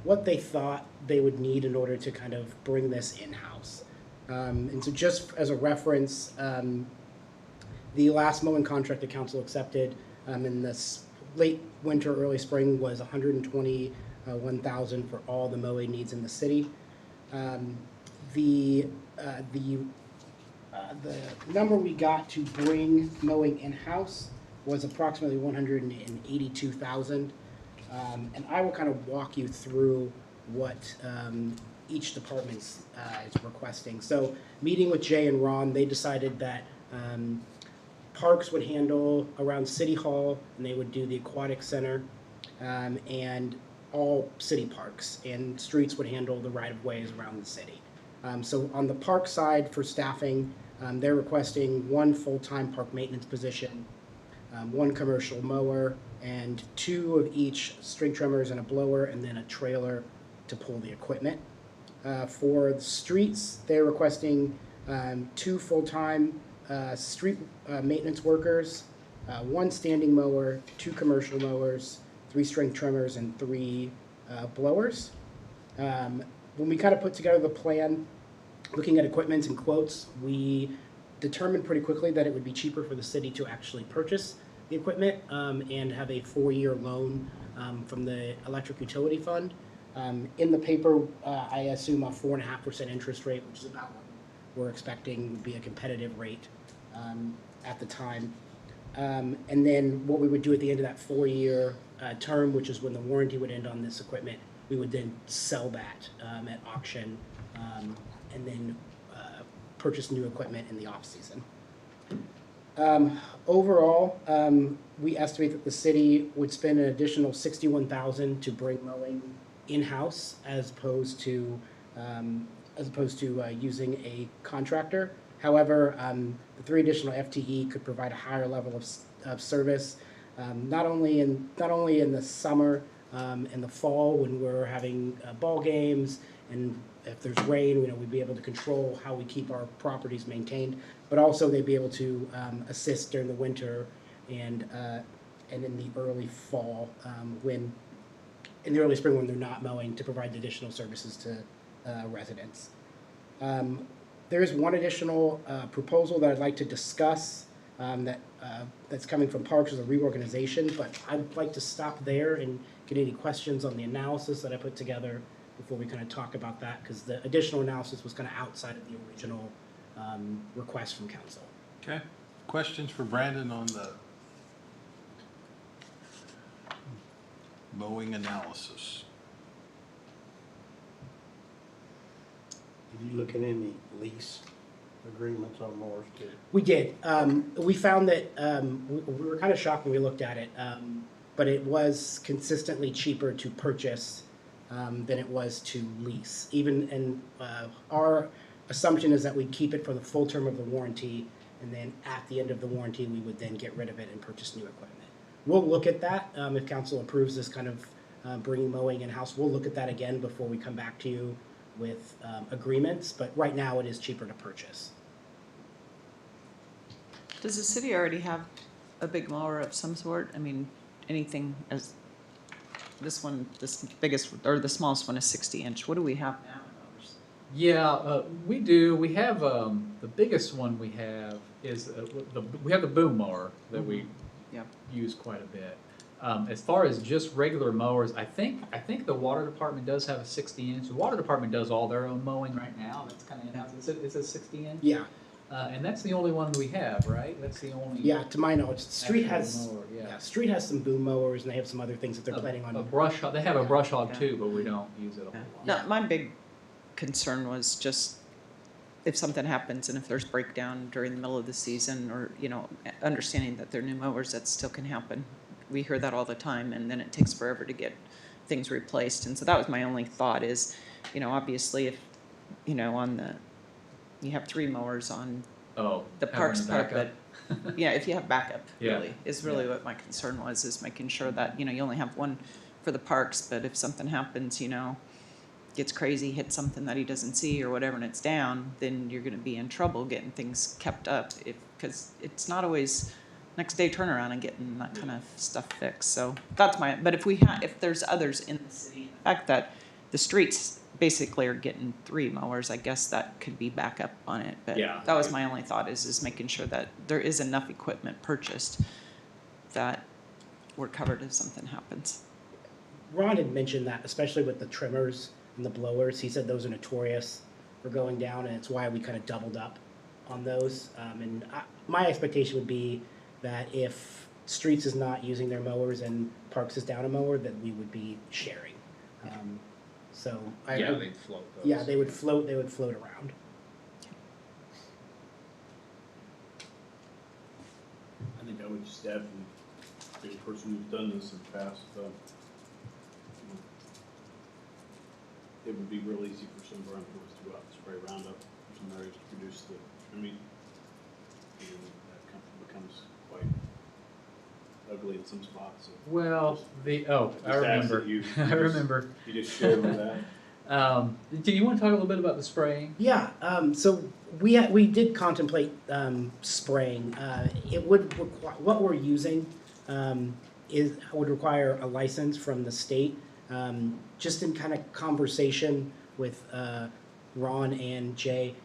what they thought they would need in order to kind of bring this in-house. And so just as a reference, the last mowing contract the council accepted in this late winter, early spring was $121,000 for all the mowing needs in the city. The number we got to bring mowing in-house was approximately $182,000. And I will kind of walk you through what each department is requesting. So meeting with Jay and Ron, they decided that Parks would handle around City Hall, and they would do the Aquatic Center and all city parks, and Streets would handle the right-of-ways around the city. So on the park side for staffing, they're requesting 1 full-time park maintenance position, 1 commercial mower, and 2 of each string trimmers and a blower, and then a trailer to pull the equipment. For the streets, they're requesting 2 full-time street maintenance workers, 1 standing mower, 2 commercial mowers, 3 string trimmers, and 3 blowers. When we kind of put together the plan, looking at equipment and quotes, we determined pretty quickly that it would be cheaper for the city to actually purchase the equipment and have a 4-year loan from the electric utility fund. In the paper, I assume a 4.5% interest rate, which is about what we're expecting would be a competitive rate at the time. And then what we would do at the end of that 4-year term, which is when the warranty would end on this equipment, we would then sell that at auction and then purchase new equipment in the off-season. Overall, we estimate that the city would spend an additional $61,000 to bring mowing in-house as opposed to using a contractor. However, the 3 additional FTE could provide a higher level of service, not only in the summer and the fall when we're having ball games, and if there's rain, we'd be able to control how we keep our properties maintained, but also they'd be able to assist during the winter and in the early fall in the early spring when they're not mowing, to provide additional services to residents. There is one additional proposal that I'd like to discuss that's coming from Parks as a reorganization, but I'd like to stop there and get any questions on the analysis that I put together before we kind of talk about that, because the additional analysis was kind of outside of the original request from council. Okay. Questions for Brandon on the mowing analysis? Did you look at any lease agreements on mowers too? We did. We found that we were kind of shocked when we looked at it, but it was consistently cheaper to purchase than it was to lease. Even and our assumption is that we'd keep it for the full term of the warranty, and then at the end of the warranty, we would then get rid of it and purchase new equipment. We'll look at that if council approves this kind of bringing mowing in house. We'll look at that again before we come back to you with agreements. But right now, it is cheaper to purchase. Does the city already have a big mower of some sort? I mean, anything as, this one, this biggest, or the smallest one is 60-inch. What do we have now? Yeah, we do. We have the biggest one we have is we have the boom mower that we Yep. use quite a bit. As far as just regular mowers, I think the water department does have a 60-inch. The water department does all their own mowing right now. That's kind of in-house. Is it 60-inch? Yeah. And that's the only one we have, right? That's the only. Yeah, to my knowledge, Street actual has mower, yeah. Street has some boom mowers, and they have some other things that they're planning on. A brush hog. They have a brush hog Yeah. too, but we don't use it a whole lot. No, my big concern was just if something happens and if there's breakdown during the middle of the season, or, you know, understanding that they're new mowers, that still can happen. We hear that all the time, and then it takes forever to get things replaced. And so that was my only thought is, you know, obviously if, you know, you have 3 mowers on Oh, the parks having a part, but backup. yeah, if you have backup, Yeah. really, is really what my concern was, is making sure that, you know, you only have one for the parks, but if something happens, you know, gets crazy, hits something that he doesn't see or whatever, and it's down, then you're gonna be in trouble getting things kept up, because it's not always next day turnaround and getting that kind of stuff fixed. So that's but if there's others in the city, the fact that the streets basically are getting 3 mowers, I guess that could be backup on it. But Yeah. that was my only thought, is making sure that there is enough equipment purchased that we're covered if something happens. Ron had mentioned that, especially with the trimmers and the blowers, he said those are notorious for going down, and it's why we kind of doubled up on those. My expectation would be that if Streets is not using their mowers and Parks is down a mower, that we would be sharing. Yeah, they'd float those. Yeah, they would float around. I think I would just add, from a person who's done this in the past, it would be real easy for some of our employees to go out and spray Roundup in some areas to produce the trimming. And that becomes quite ugly in some spots. So Well, I ask remember. that you I just- remember. You just share with that. Do you want to talk a little bit about the spraying? Yeah, so we did contemplate spraying. It would require, what we're using would require a license from the state. Just in kind of conversation with Ron and Jay,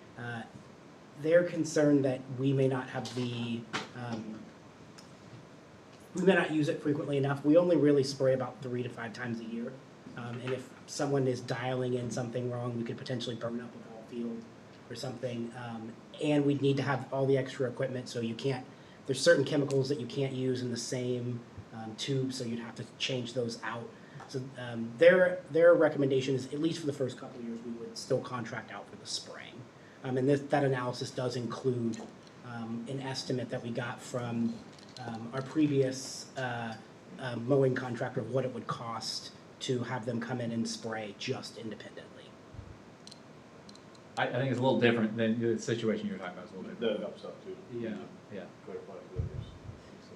they're concerned that we may not have we may not use it frequently enough. We only really spray about 3 to 5 times a year. And if someone is dialing in something wrong, we could potentially burn up a ball field or something. And we'd need to have all the extra equipment, so there's certain chemicals that you can't use in the same tube, so you'd have to change those out. So their recommendation is, at least for the first couple of years, we would still contract out for the spraying. And that analysis does include an estimate that we got from our previous mowing contractor of what it would cost to have them come in and spray just independently. I think it's a little different than the situation you're talking about. It's a little different. That helps out too. Yeah, yeah. Clarify the others.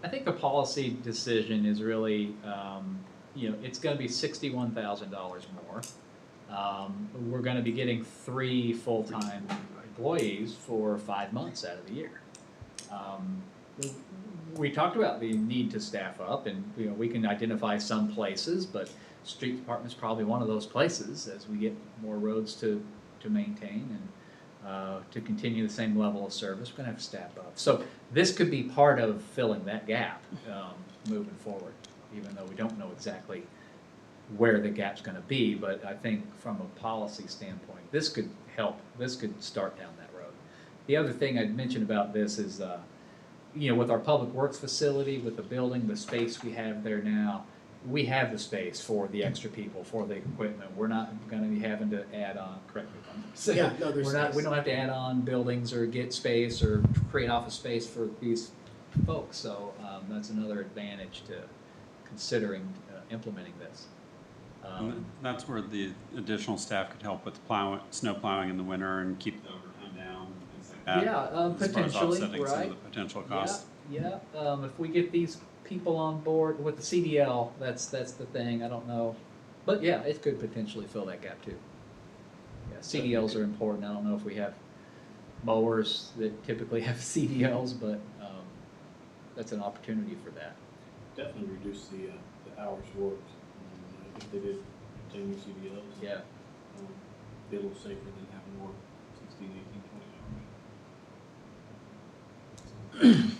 I think the policy decision is really, it's going to be $61,000 more. We're going to be getting 3 full-time employees for 5 months out of the year. We talked about the need to staff up, and we can identify some places, but street department's probably one of those places as we get more roads to maintain and to continue the same level of service. We're going to have to staff up. So this could be part of filling that gap moving forward, even though we don't know exactly where the gap's gonna be, but I think from a policy standpoint, this could help, this could start down that road. The other thing I'd mention about this is, with our public works facility, with the building, the space we have there now, we have the space for the extra people, for the equipment. We're not gonna be having to add on, correct me if I'm saying. Yeah, no, there's We're not, we space. don't have to add on buildings or get space or create office space for these folks. So, that's another advantage to considering implementing this. And that's where the additional staff could help with plowing, snow plowing in the winter and keep the overtime down and things like that. Yeah, as far as potentially, offsetting some right? of the potential costs. Yeah, if we get these people on board with the CDL, that's the thing, I don't know. But yeah, it could potentially fill that gap too. Yeah, CDLs are important, I don't know if we have mowers that typically have CDLs, but, that's an opportunity for that. Definitely reduce the hours worked. If they did 10 CDLs. Yeah. Be a little safer than having to work 16, 18, 20 hours.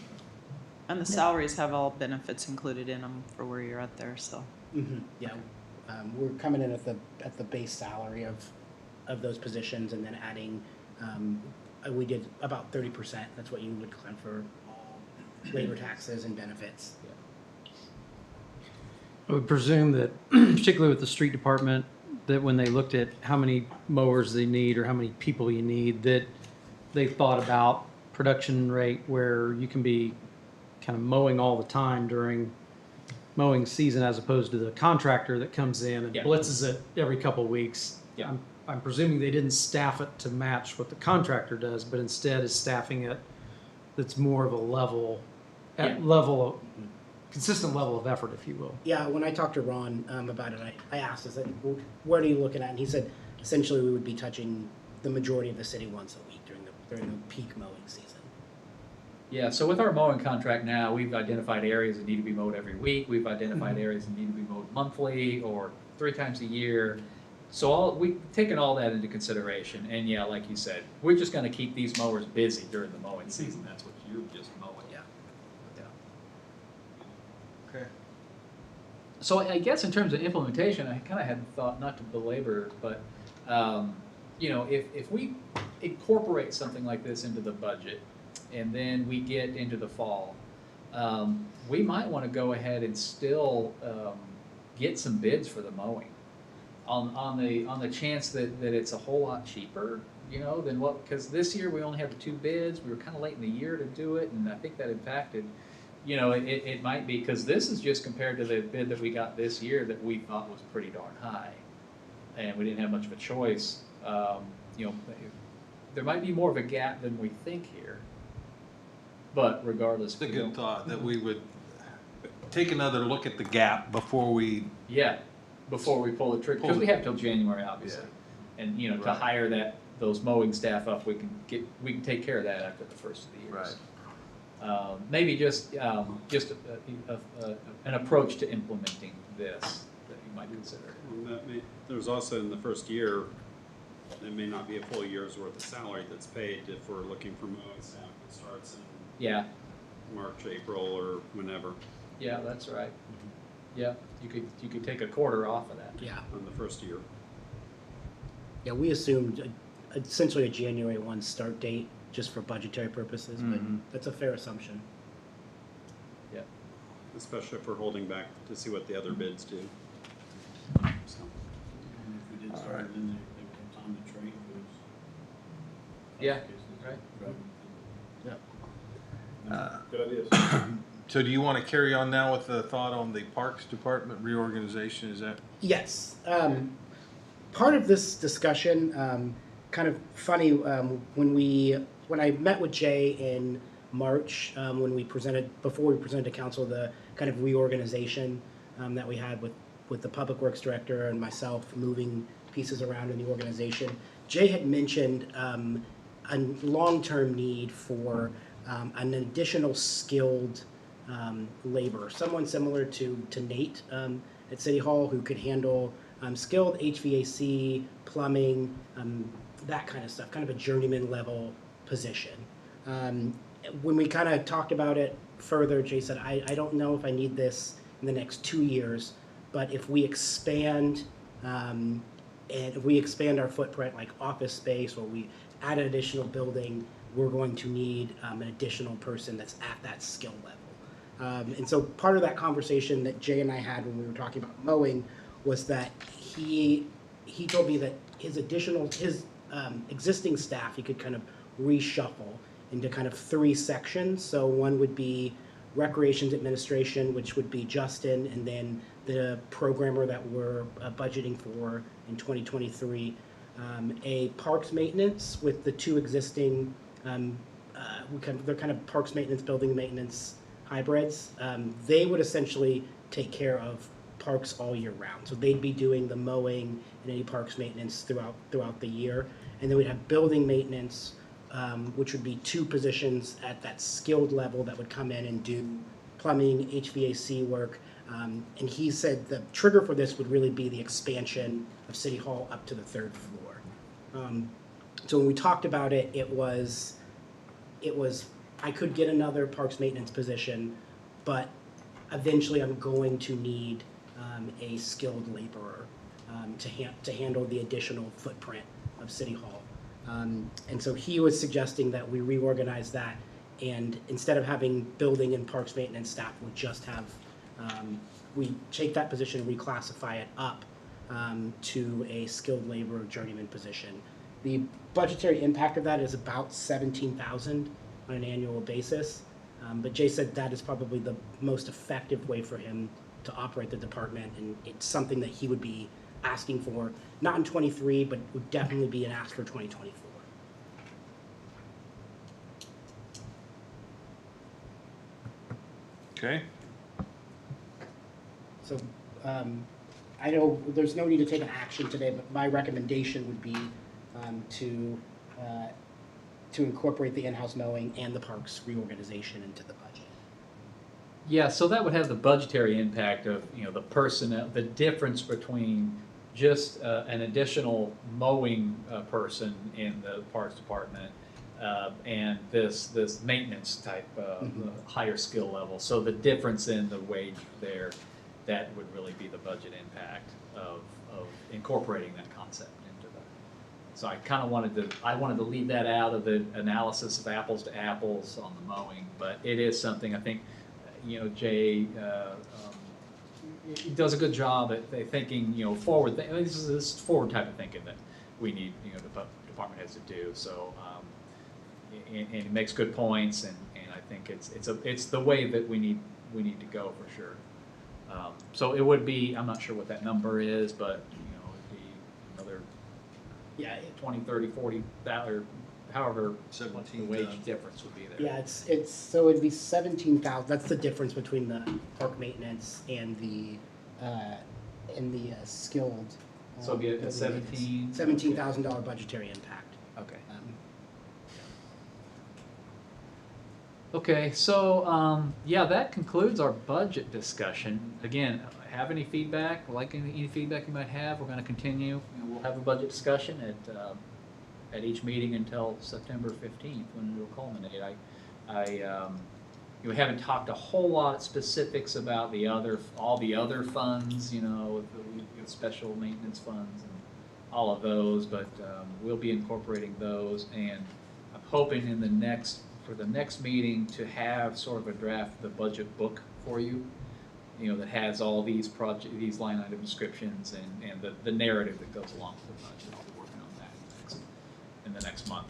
And the salaries have all benefits included in them for where you're at there, so. Yeah, we're coming in at the base salary of those positions, and then adding, we did about 30%. That's what you would claim for labor taxes and benefits. I would presume that, particularly with the street department, that when they looked at how many mowers they need or how many people you need, that they thought about production rate where you can be kind of mowing all the time during mowing season, as opposed to the contractor that comes in and Yeah. blitzes it every couple of weeks. Yeah. I'm presuming they didn't staff it to match what the contractor does, but instead is staffing it that's more of a consistent level of effort, if you will. Yeah, when I talked to Ron about it, I asked, I said, well, what are you looking at? And he said, essentially, we would be touching the majority of the city once a week during the peak mowing season. Yeah, so with our mowing contract now, we've identified areas that need to be mowed every week. We've identified areas that need to be mowed monthly or 3 times a year. So we've taken all that into consideration. And yeah, like you said, we're just gonna keep these mowers busy during the mowing season. That's what you're just mowing. Okay. So I guess in terms of implementation, I kind of had thought, not to belabor, but, if we incorporate something like this into the budget, and then we get into the fall, we might want to go ahead and still get some bids for the mowing, on the chance that it's a whole lot cheaper, than what, because this year we only have the 2 bids. We were kind of late in the year to do it, and I think that impacted. It might be, because this is just compared to the bid that we got this year that we thought was pretty darn high, and we didn't have much of a choice. There might be more of a gap than we think here, but regardless. It's a good thought that we would take another look at the gap before we. Yeah, before we pull the trigger, because we have till January, obviously. Yeah. And, to Right. hire those mowing staff up, we can take care of that after the first of the year. Right. Maybe just an approach to implementing this that you might consider. There's also in the first year, it may not be a full year's worth of salary that's paid if we're looking for mowing staff that starts in Yeah, March, April, or whenever yeah, that's right. Yeah, you could take a quarter off of that. Yeah. on the first year. Yeah, we assumed essentially a January 1 start date just for budgetary purposes, but that's a fair assumption. Yeah. Especially if we're holding back to see what the other bids do. So, And if we did start, then they would have time to train for those. Yeah, cases. right. Yeah. Good ideas. So do you want to carry on now with the thought on the Parks Department reorganization? Is that? Yes. Part of this discussion, kind of funny, when I met with Jay in March, before we presented to council the kind of reorganization that we had with the Public Works Director and myself moving pieces around in the organization, Jay had mentioned a long-term need for an additional skilled labor, someone similar to Nate at City Hall who could handle skilled HVAC, plumbing, that kind of stuff, kind of a journeyman level position. When we kind of talked about it further, Jay said, I don't know if I need this in the next 2 years, but if we expand, and if we expand our footprint, like office space, or we add an additional building, we're going to need an additional person that's at that skill level. And so part of that conversation that Jay and I had when we were talking about mowing was that he told me that his existing staff, he could kind of reshuffle into kind of 3 sections. So one would be recreations administration, which would be Justin, and then the programmer that we're budgeting for in 2023, a parks maintenance with the 2 existing, they're kind of parks maintenance, building maintenance hybrids. They would essentially take care of parks all year round. So they'd be doing the mowing and any parks maintenance throughout the year. And then we'd have building maintenance, which would be 2 positions at that skilled level that would come in and do plumbing, HVAC work. And he said the trigger for this would really be the expansion of City Hall up to the 3rd floor. So when we talked about it, it was I could get another parks maintenance position, but eventually I'm going to need a skilled laborer to handle the additional footprint of City Hall. And so he was suggesting that we reorganize that, and instead of having building and parks maintenance staff, we just have, we take that position, reclassify it up to a skilled laborer journeyman position. The budgetary impact of that is about $17,000 on an annual basis. But Jay said that is probably the most effective way for him to operate the department, and it's something that he would be asking for, not in 23, but would definitely be an ask for 2024. Okay. So I know there's no need to take an action today, but my recommendation would be to incorporate the in-house mowing and the parks reorganization into the budget. Yeah, so that would have the budgetary impact of, the personnel, the difference between just an additional mowing person in the parks department and this maintenance type, higher skill level. So the difference in the wage there, that would really be the budget impact of incorporating that concept into that. So I kind of wanted to leave that out of the analysis of apples to apples on the mowing, but it is something I think, Jay he does a good job at thinking, forward. This is forward type of thinking that we need, department heads to do. So, and he makes good points, and I think it's the way that we need to go for sure. So it would be, I'm not sure what that number is, but it'd be another 20, 30, 40, or however what the wage difference would be there. Yeah, so it'd be 17,000. That's the difference between the park maintenance and the skilled. So it'd be a $17,000 budgetary impact. Okay. Okay, so that concludes our budget discussion. Again, have any feedback? Like any feedback you might have, we're going to continue. We'll have a budget discussion at each meeting until September 15th when we'll culminate. We haven't talked a whole lot specifics about all the other funds, with special maintenance funds and all of those, but we'll be incorporating those, and I'm hoping for the next meeting to have sort of a draft, the budget book for you, that has all these line item descriptions and the narrative that goes along with the budget. I'll be working on that in the next month.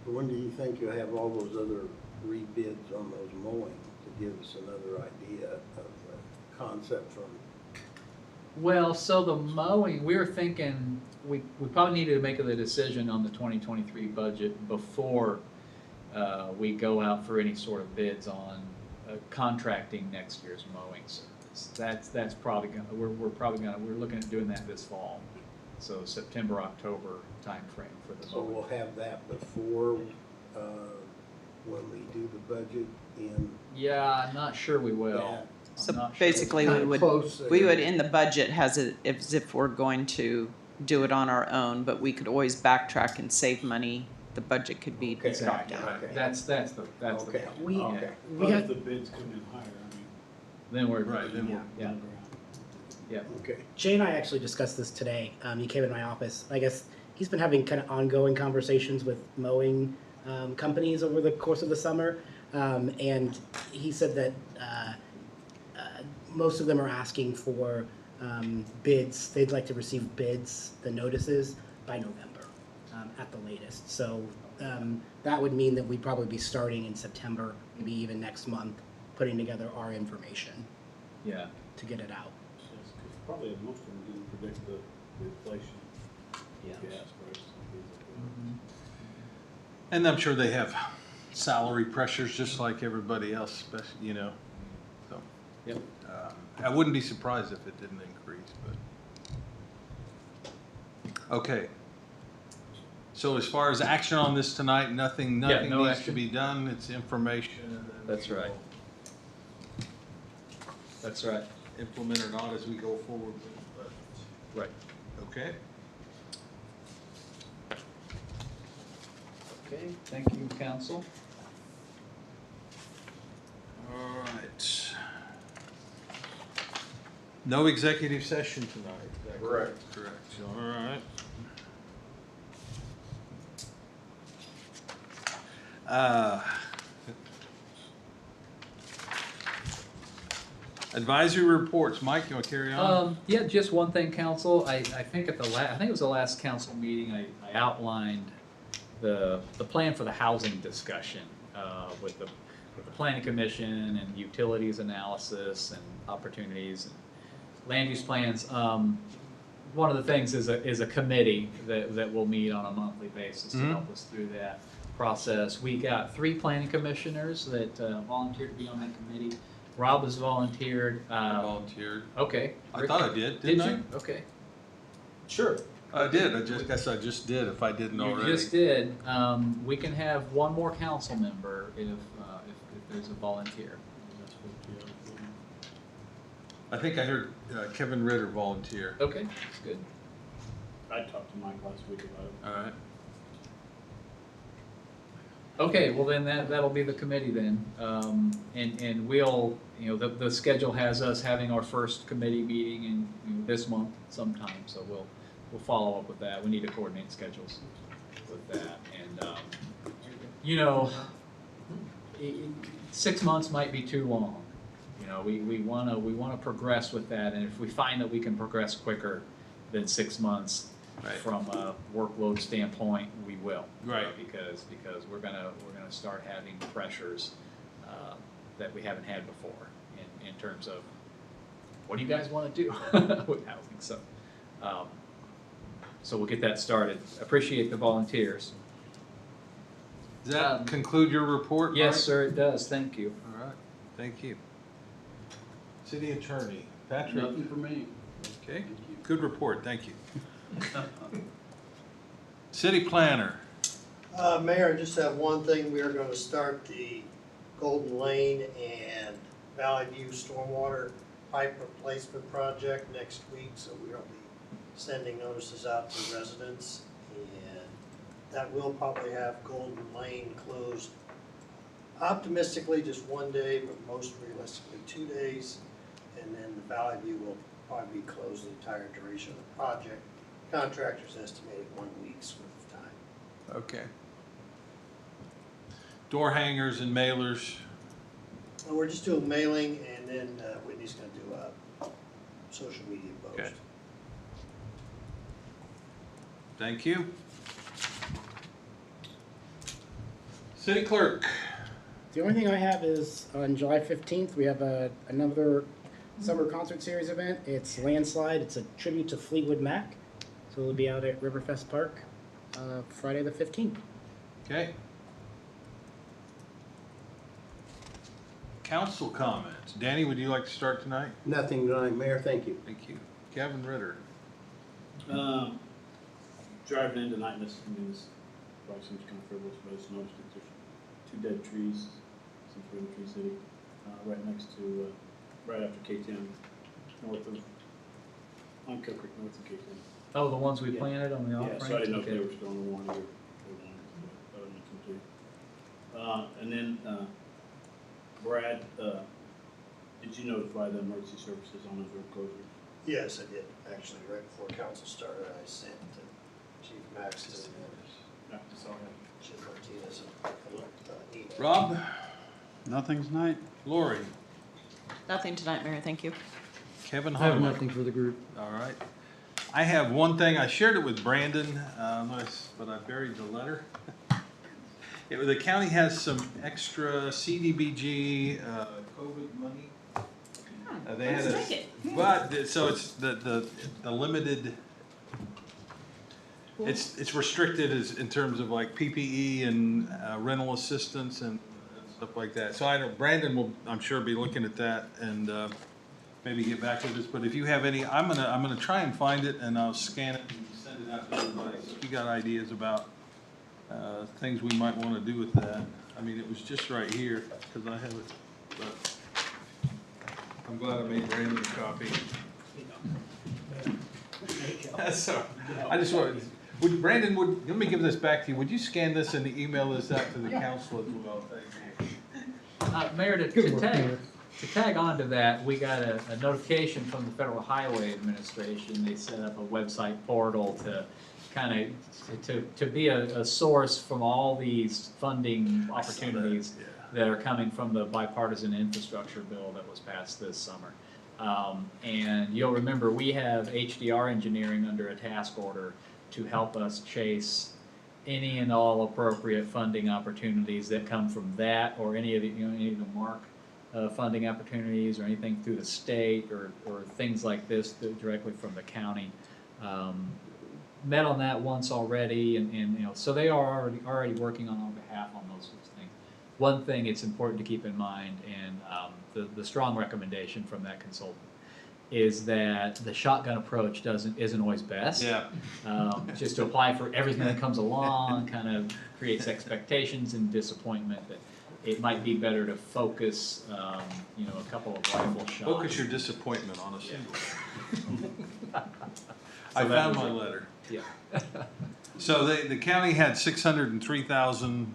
When do you think you'll have all those other rebids on those mowing to give us another idea of the concept from? Well, so the mowing, we were thinking we probably needed to make the decision on the 2023 budget before we go out for any sort of bids on contracting next year's mowing service. That's probably we're looking at doing that this fall. So September, October timeframe for the So mowing. we'll have that before when we do the budget in. Yeah, I'm not sure we will. Yeah. So basically, we would in the budget as if we're going to do it on our own, but we could always backtrack and save money. The budget could be dropped down. Right. That's the We But if the bids come in higher, then we're then we'll. yeah. Yeah. Okay. Jay and I actually discussed this today. He came in my office. I guess he's been having kind of ongoing conversations with mowing companies over the course of the summer. And he said that most of them are asking for bids. They'd like to receive bids, the notices, by November at the latest. So that would mean that we'd probably be starting in September, maybe even next month, putting together our information Yeah. to get it out. Because probably most of them didn't predict the inflation. Yeah. Gas prices and things like that. And I'm sure they have salary pressures just like everybody else, especially, so. Yep. I wouldn't be surprised if it didn't increase, but. Okay. So as far as action on this tonight, nothing no needs to action. be done. It's information. And then That's we right. will That's right. Implement or not as we go forward with the budget. Right. Okay. Okay, thank you, council. All right. No executive session tonight. Is that correct? Correct. All right. Advisory reports. Mike, you want to carry on? Yeah, just one thing, council. I think at the I think it was the last council meeting, I outlined the plan for the housing discussion with the planning commission and utilities analysis and opportunities and land use plans. One of the things is a committee that will meet on a monthly basis to help us through that process. We got 3 planning commissioners that volunteered to be on that committee. Rob has volunteered. I volunteered. Okay. I thought I did, Did didn't you? Okay. Sure. I did. I guess I just did if I didn't already. You just did. We can have one more council member if there's a volunteer. I think I heard Kevin Ritter volunteer. Okay, that's good. I talked to Mike last week about it. All right. Okay, well then that'll be the committee then. And we'll, the schedule has us having our first committee meeting in this month sometime, so we'll follow up with that. We need to coordinate schedules with that. And, 6 months might be too long. We wanna progress with that, and if we find that we can progress quicker than 6 months, Right. from a workload standpoint, we will. Right. Because we're gonna start having pressures that we haven't had before in terms of what do you guys want to do with housing. So we'll get that started. Appreciate the volunteers. Does that conclude your report, Yes, Mike? sir, it does. Thank you. All right. Thank you. City Attorney Patrick. Nothing for me. Okay. Good report. Thank you. City Planner. Mayor, I just have one thing. We are going to start the Golden Lane and Valley View Stormwater Pipe Replacement Project next week, so we'll be sending notices out to residents, and that will probably have Golden Lane closed optimistically just one day, but most realistically 2 days, and then the Valley View will probably be closed the entire duration of the project. Contractors estimated 1 week's worth of time. Okay. Door hangers and mailers. And we're just doing mailing, and then Whitney's gonna do a social media post. Okay. Thank you. City Clerk. The only thing I have is on July 15th, we have another summer concert series event. It's Landslide. It's a tribute to Fleetwood Mac. So it'll be out at Riverfest Park Friday the 15th. Okay. Council comments. Danny, would you like to start tonight? Nothing tonight, Mayor, thank you. Thank you. Kevin Ritter. Driving in tonight, this probably seems kind of frivolous, but it's noticed that there's 2 dead trees, since we're in Tree City, right next to, right after K-10, north of, on Cook Creek, north of K-10. Oh, the ones we planted on the off Yeah, ramps? so I didn't know if Okay. they were still on the warranty or other than complete. And then, Brad, did you notify the emergency services on those road closures? Yes, I did. Actually, right before council started, I sent to Chief Maxton and Jim Martinez an email. Rob? Nothing tonight? Lori? Nothing tonight, Mayor, thank you. Kevin I have Harlan? nothing for the group. All right. I have one thing. I shared it with Brandon, but I buried the letter. The county has some extra CDBG COVID money. They had so it's the limited. It's restricted in terms of like PPE and rental assistance and stuff like that. So I know Brandon will, I'm sure, be looking at that and maybe get back with us. But if you have any, I'm gonna try and find it and I'll scan it and send it out to everybody. So if you got ideas about things we might want to do with that. I mean, it was just right here because I have it. But I'm glad I made Brandon a copy. So I just wanted. Brandon, let me give this back to you. Would you scan this and email this out to the council as well? Thank you. Mayor, to tag on to that, we got a notification from the Federal Highway Administration. They set up a website portal to kind of to be a source from all these funding opportunities that are coming from the bipartisan infrastructure bill that was passed this summer. And you'll remember we have HDR Engineering under a task order to help us chase any and all appropriate funding opportunities that come from that or any of the any of the MARC funding opportunities or anything through the state or things like this directly from the county. Met on that once already, and so they are already working on our behalf on those sorts of things. One thing it's important to keep in mind, and the strong recommendation from that consultant, is that the shotgun approach isn't always best. Yeah. Just to apply for everything that comes along kind of creates expectations and disappointment. That it might be better to focus, a couple of rifle shots. Focus your disappointment on a single. So I found my letter. Yeah. So the county had $603,000,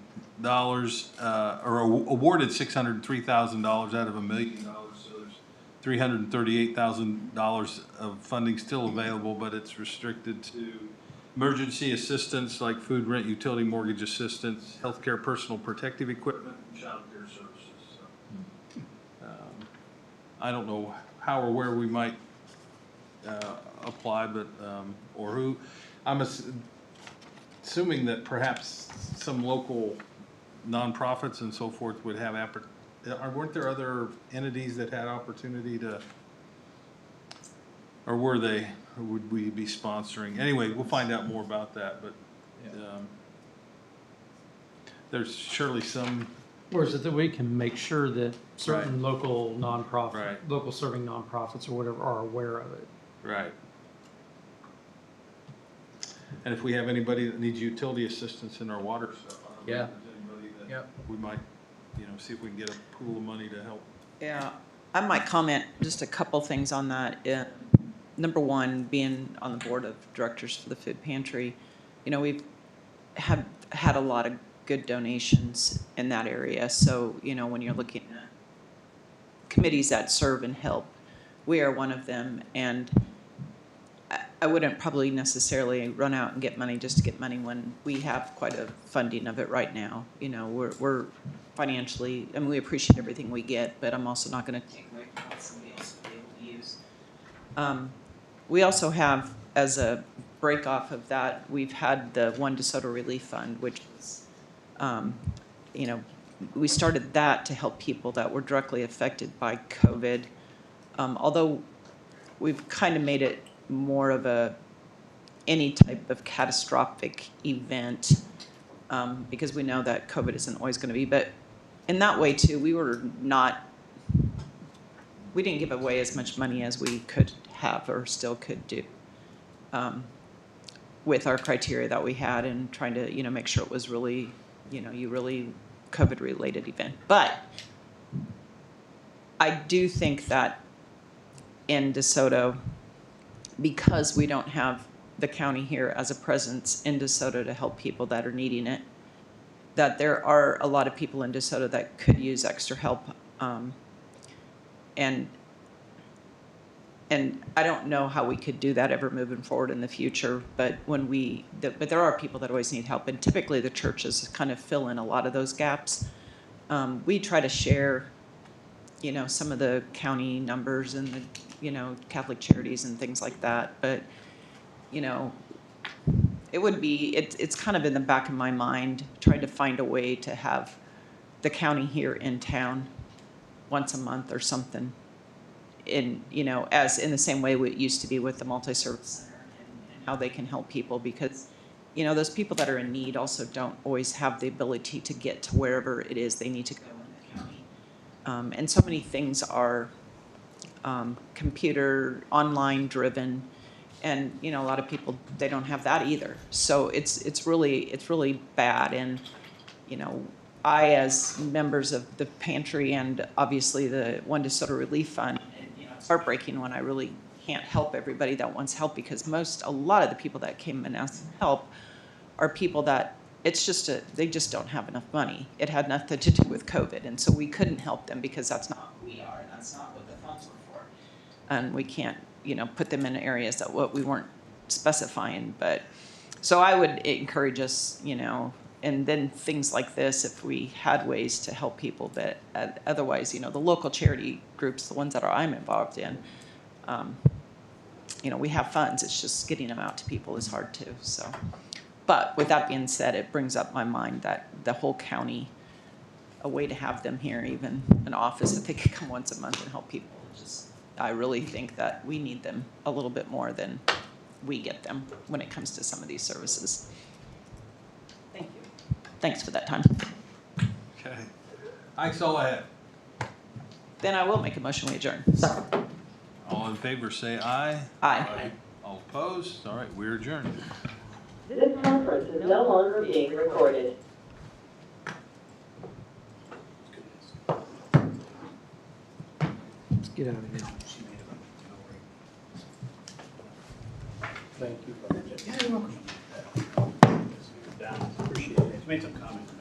or awarded $603,000 out of $1 million. So there's $338,000 of funding still available, but it's restricted to emergency assistance like food, rent, utility, mortgage assistance, healthcare, personal protective equipment, and child care services. So, I don't know how or where we might apply, but or who. I'm assuming that perhaps some local nonprofits and so forth would have weren't there other entities that had opportunity to, or were they, or would we be sponsoring? Anyway, we'll find out more about that, but there's surely some. Or is it that we can make sure that certain Right. local nonprofit, Right. local serving nonprofits or whatever are aware of it? Right. And if we have anybody that needs utility assistance in our water stuff, I don't know if there's anybody that we might, see if we can get a pool of money to help. Yeah, I might comment just a couple things on that. Number one, being on the board of directors for the food pantry, we've had a lot of good donations in that area. So, when you're looking at committees that serve and help, we are one of them. And I wouldn't probably necessarily run out and get money just to get money when we have quite a funding of it right now. We're financially, we appreciate everything we get, but I'm also not going to take away from what somebody else will be able to use. We also have, as a break off of that, we've had the One DeSoto Relief Fund, which is, we started that to help people that were directly affected by COVID. Although we've kind of made it more of any type of catastrophic event, because we know that COVID isn't always going to be. But in that way too, we didn't give away as much money as we could have or still could do, with our criteria that we had and trying to make sure it was really really COVID related event. But I do think that in DeSoto, because we don't have the county here as a presence in DeSoto to help people that are needing it, that there are a lot of people in DeSoto that could use extra help. And And I don't know how we could do that ever moving forward in the future, but but there are people that always need help, and typically the churches kind of fill in a lot of those gaps. We try to share, some of the county numbers and the, Catholic Charities and things like that, but, it would be, it's kind of in the back of my mind, trying to find a way to have the county here in town once a month or something, as in the same way it used to be with the multi-service center and how they can help people, because those people that are in need also don't always have the ability to get to wherever it is they need to go in the county. And so many things are computer, online driven, and a lot of people, they don't have that either. So it's really bad. And I, as members of the pantry and obviously the One DeSoto Relief Fund, it's heartbreaking when I really can't help everybody that wants help, because a lot of the people that came and asked for help are people that they just don't have enough money. It had nothing to do with COVID, and so we couldn't help them because that's not who we are, and that's not what the funds were for. And we can't, put them in areas that what we weren't specifying. But so I would encourage us, and then things like this, if we had ways to help people, but otherwise, the local charity groups, the ones that I'm involved in, we have funds. It's just getting them out to people is hard too. So, but with that being said, it brings up my mind that the whole county, a way to have them here, even an office that they could come once a month and help people. I really think that we need them a little bit more than we get them when it comes to some of these services. Thank you. Thanks for that time. Okay. That's all I have. Then I will make a motion, we adjourn. All in favor, say aye. Aye. All opposed? All right, we're adjourned. This conference is no longer being recorded. Let's get out of here. Thank you. Yeah, you're welcome. Appreciate it. Made some comments.